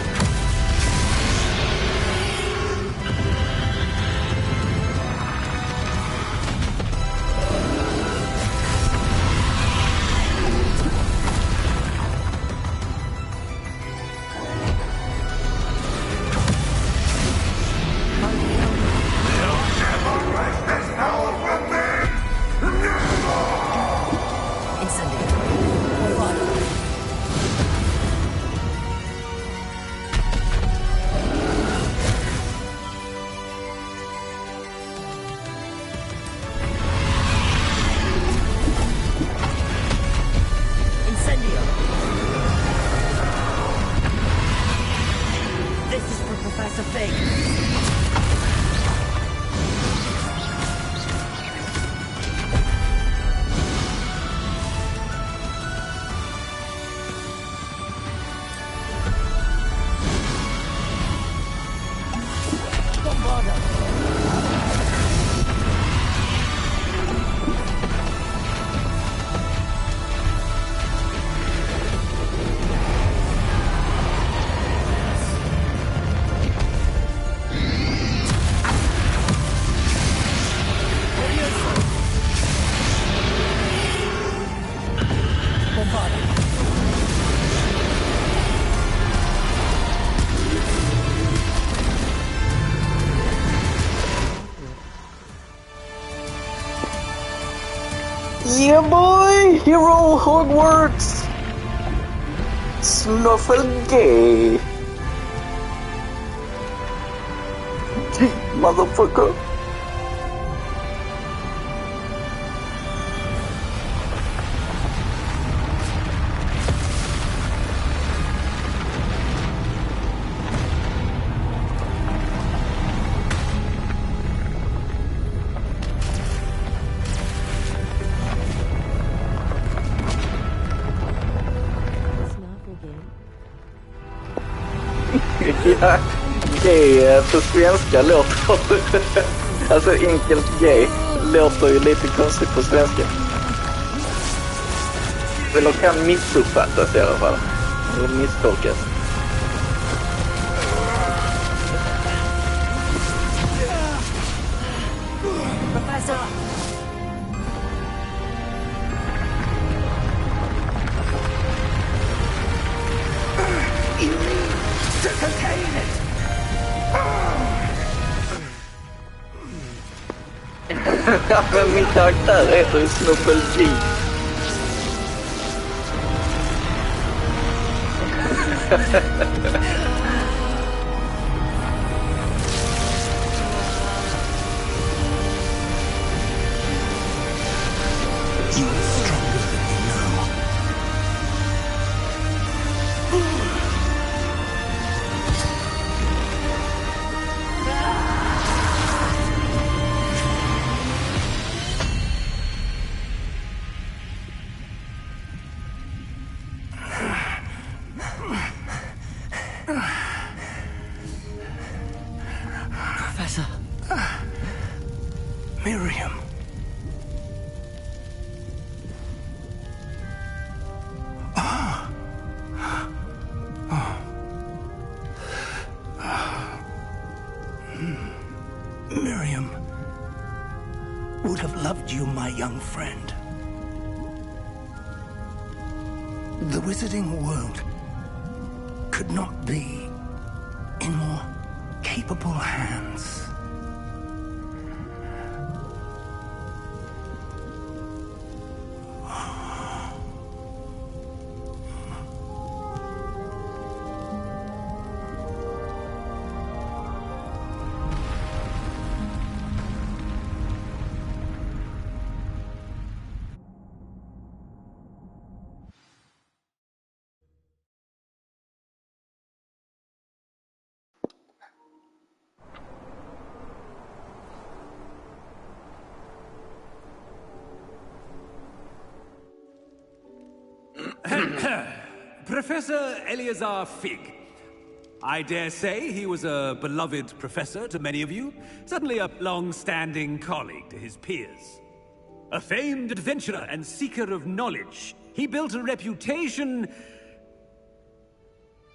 Yeah, boy! Hero Hogwarts! Snuffle gay! Motherfucker! Ja, gay på svenska låter... Alltså enkelt gay låter ju lite konstigt på svenska. Eller kan missuppfattas i alla fall. Eller misstolkas. Professor! To contain it! Men min karaktär heter ju Snuffle G. Professor. Miriam. Miriam would have loved you, my young friend. The wizarding world could not be in more capable hands. Professor Eleazar Fig. I dare say he was a beloved professor to many of you, certainly a long-standing colleague to his peers. A famed adventurer and seeker of knowledge, he built a reputation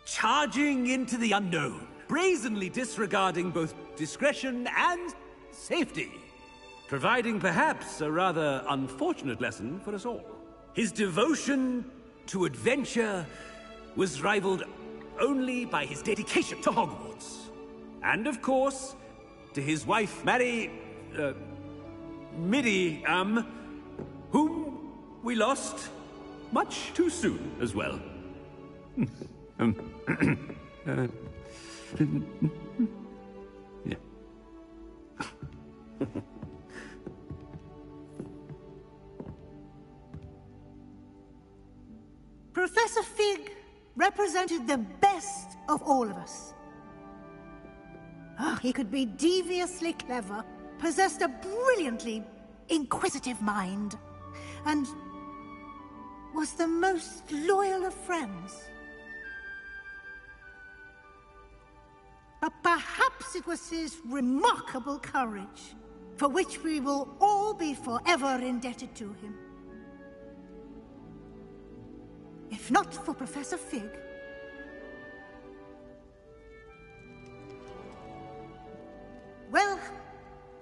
charging into the unknown, brazenly disregarding both discretion and safety, providing perhaps a rather unfortunate lesson for us all. His devotion to adventure was rivaled only by his dedication to Hogwarts. And of course, to his wife, Midi, whom we lost much too soon as well. Yeah. Professor Fig represented the best of all of us. He could be deviously clever, possessed a brilliantly inquisitive mind, and was the most loyal of friends. But perhaps it was his remarkable courage, for which we will all be forever indebted to him. If not for Professor Fig, well,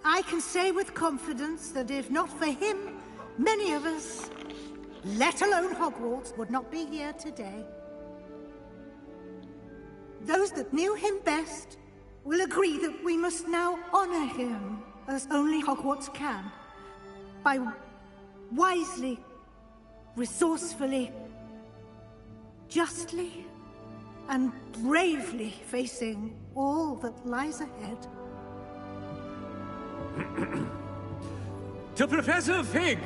I can say with confidence that if not for him, many of us, let alone Hogwarts, would not be here today. Those that knew him best will agree that we must now honor him as only Hogwarts can, by wisely, resourcefully, justly, and bravely facing all that lies ahead. To Professor Fig!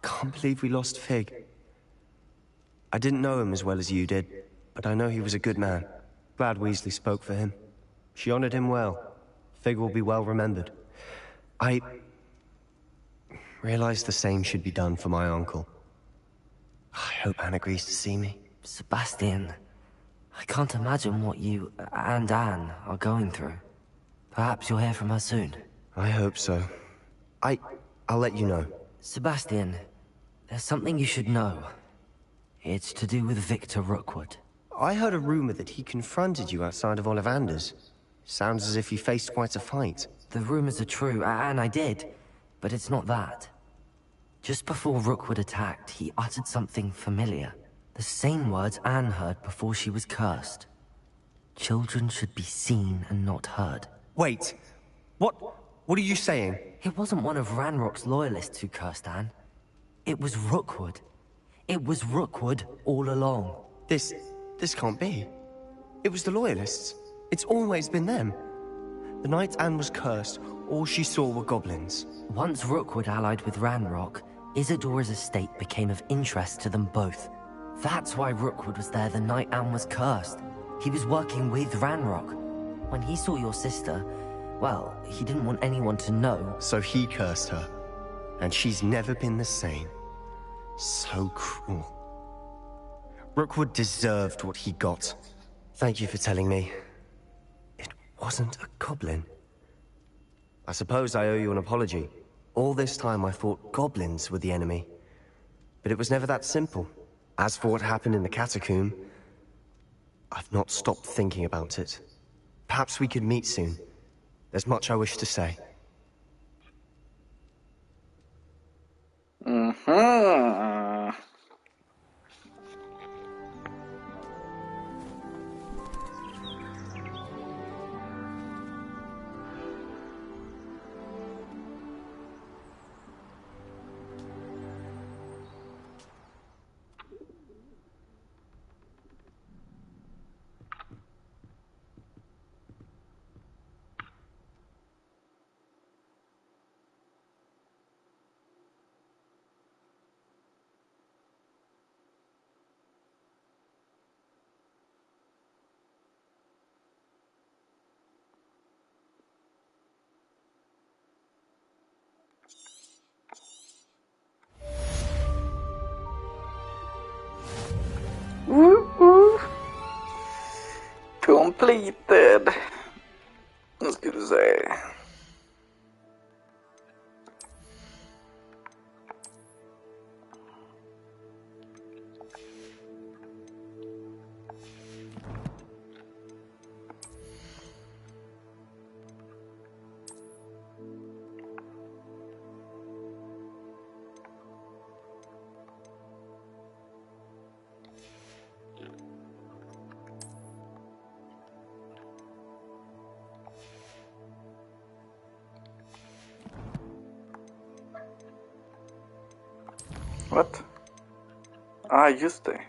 Can't believe we lost Fig. I didn't know him as well as you did, but I know he was a good man. Glad Weasley spoke for him. She honored him well. Fig will be well remembered. I realized the same should be done for my uncle. I hope Anne agrees to see me. Sebastian, I can't imagine what you and Anne are going through. Perhaps you'll hear from her soon. I hope so. I'll let you know. Sebastian, there's something you should know. It's to do with Victor Rookwood. I heard a rumor that he confronted you outside of Ollivander's. Sounds as if he faced quite a fight. The rumors are true, and I did. But it's not that. Just before Rookwood attacked, he uttered something familiar. The same words Anne heard before she was cursed. Children should be seen and not heard. Wait. What are you saying? It wasn't one of Ranrock's loyalists who cursed Anne. It was Rookwood. It was Rookwood all along. This can't be. It was the Loyalists. It's always been them. The night Anne was cursed, all she saw were goblins. Once Rookwood allied with Ranrock, Isadora's estate became of interest to them both. That's why Rookwood was there the night Anne was cursed. He was working with Ranrock. When he saw your sister, well, he didn't want anyone to know. So he cursed her. And she's never been the same. So cruel. Rookwood deserved what he got. Thank you for telling me. It wasn't a goblin. I suppose I owe you an apology. All this time I thought goblins were the enemy. But it was never that simple. As for what happened in the catacomb, I've not stopped thinking about it. Perhaps we could meet soon. There's much I wish to say. completed. Nu ska vi se. What? Ah, just det.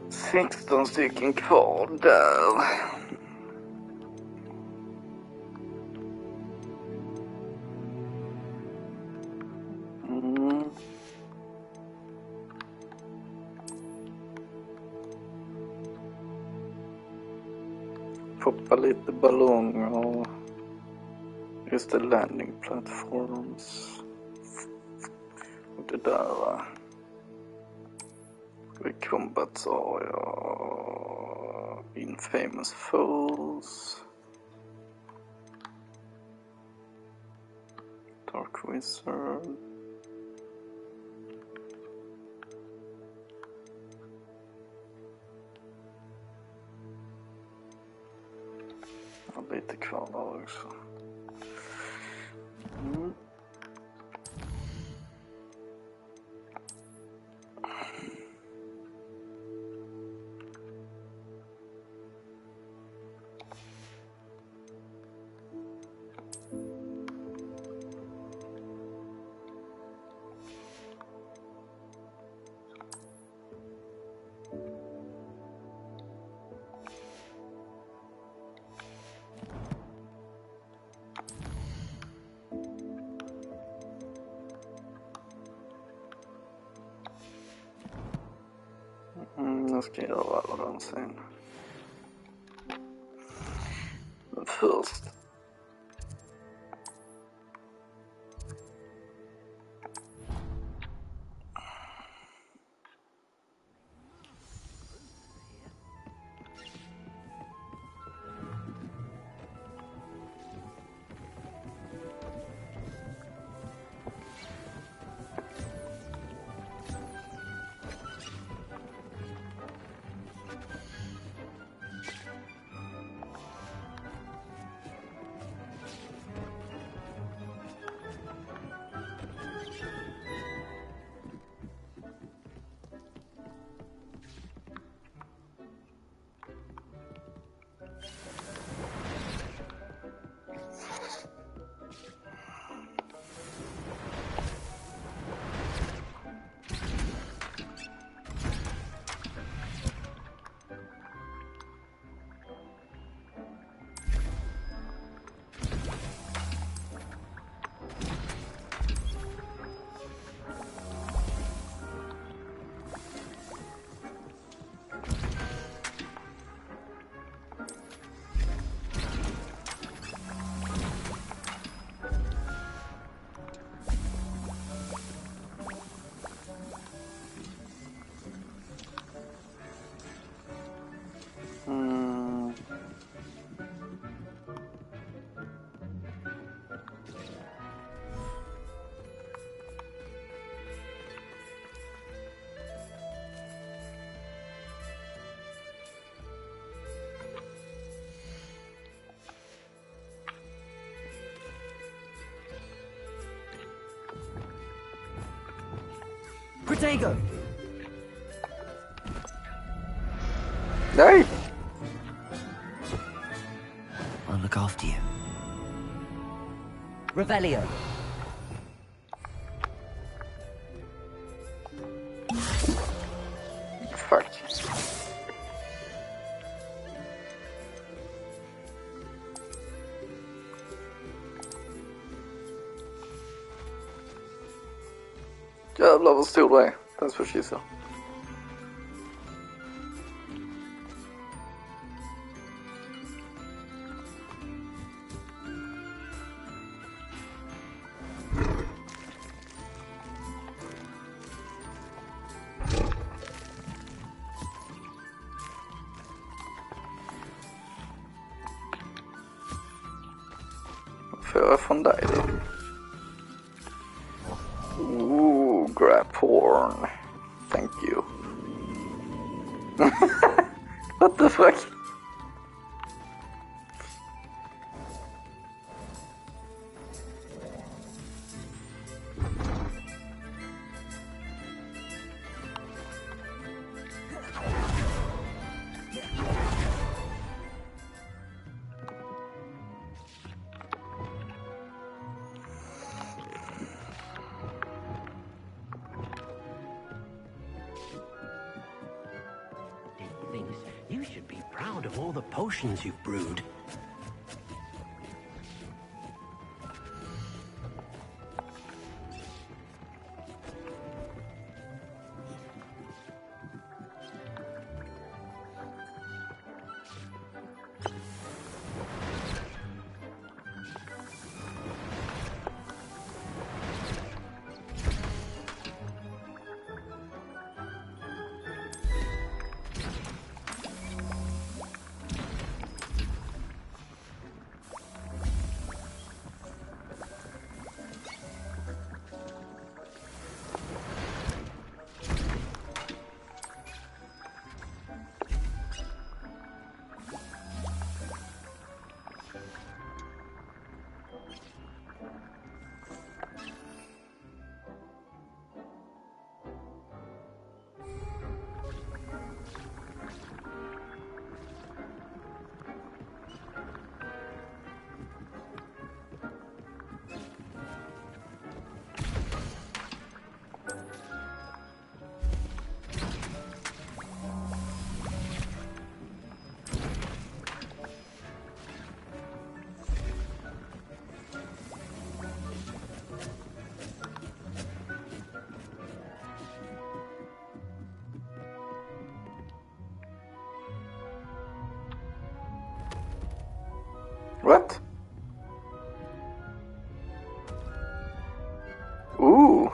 Sexton stycken kvar där. Poppa lite ballonger. Just det, landing platforms. Och det där va. Combat area. Infamous foes. Dark Wizard. Ja, lite kvar där också. Jag ska göra alla den sen. Men först. Protego! Nej! I'll look after you. Revelio! Fuck. Jävlar vad stor det är. That's what she said. Vad får jag från dig då? Ooh, grab porn. Thank you. What the fuck? You should be proud of all the potions you've brewed. What? Ooh.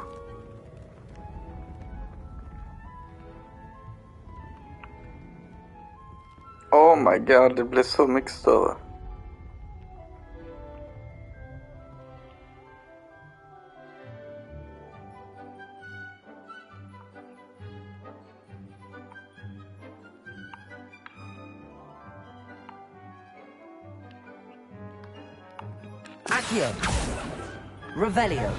Oh my god, det blir så mycket större. Accio! Revelio!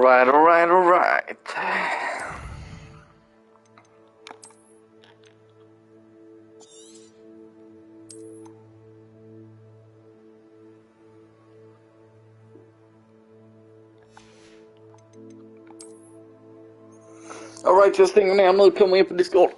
Alright. Alright, jag stänger ner nu, kommer in på Discord.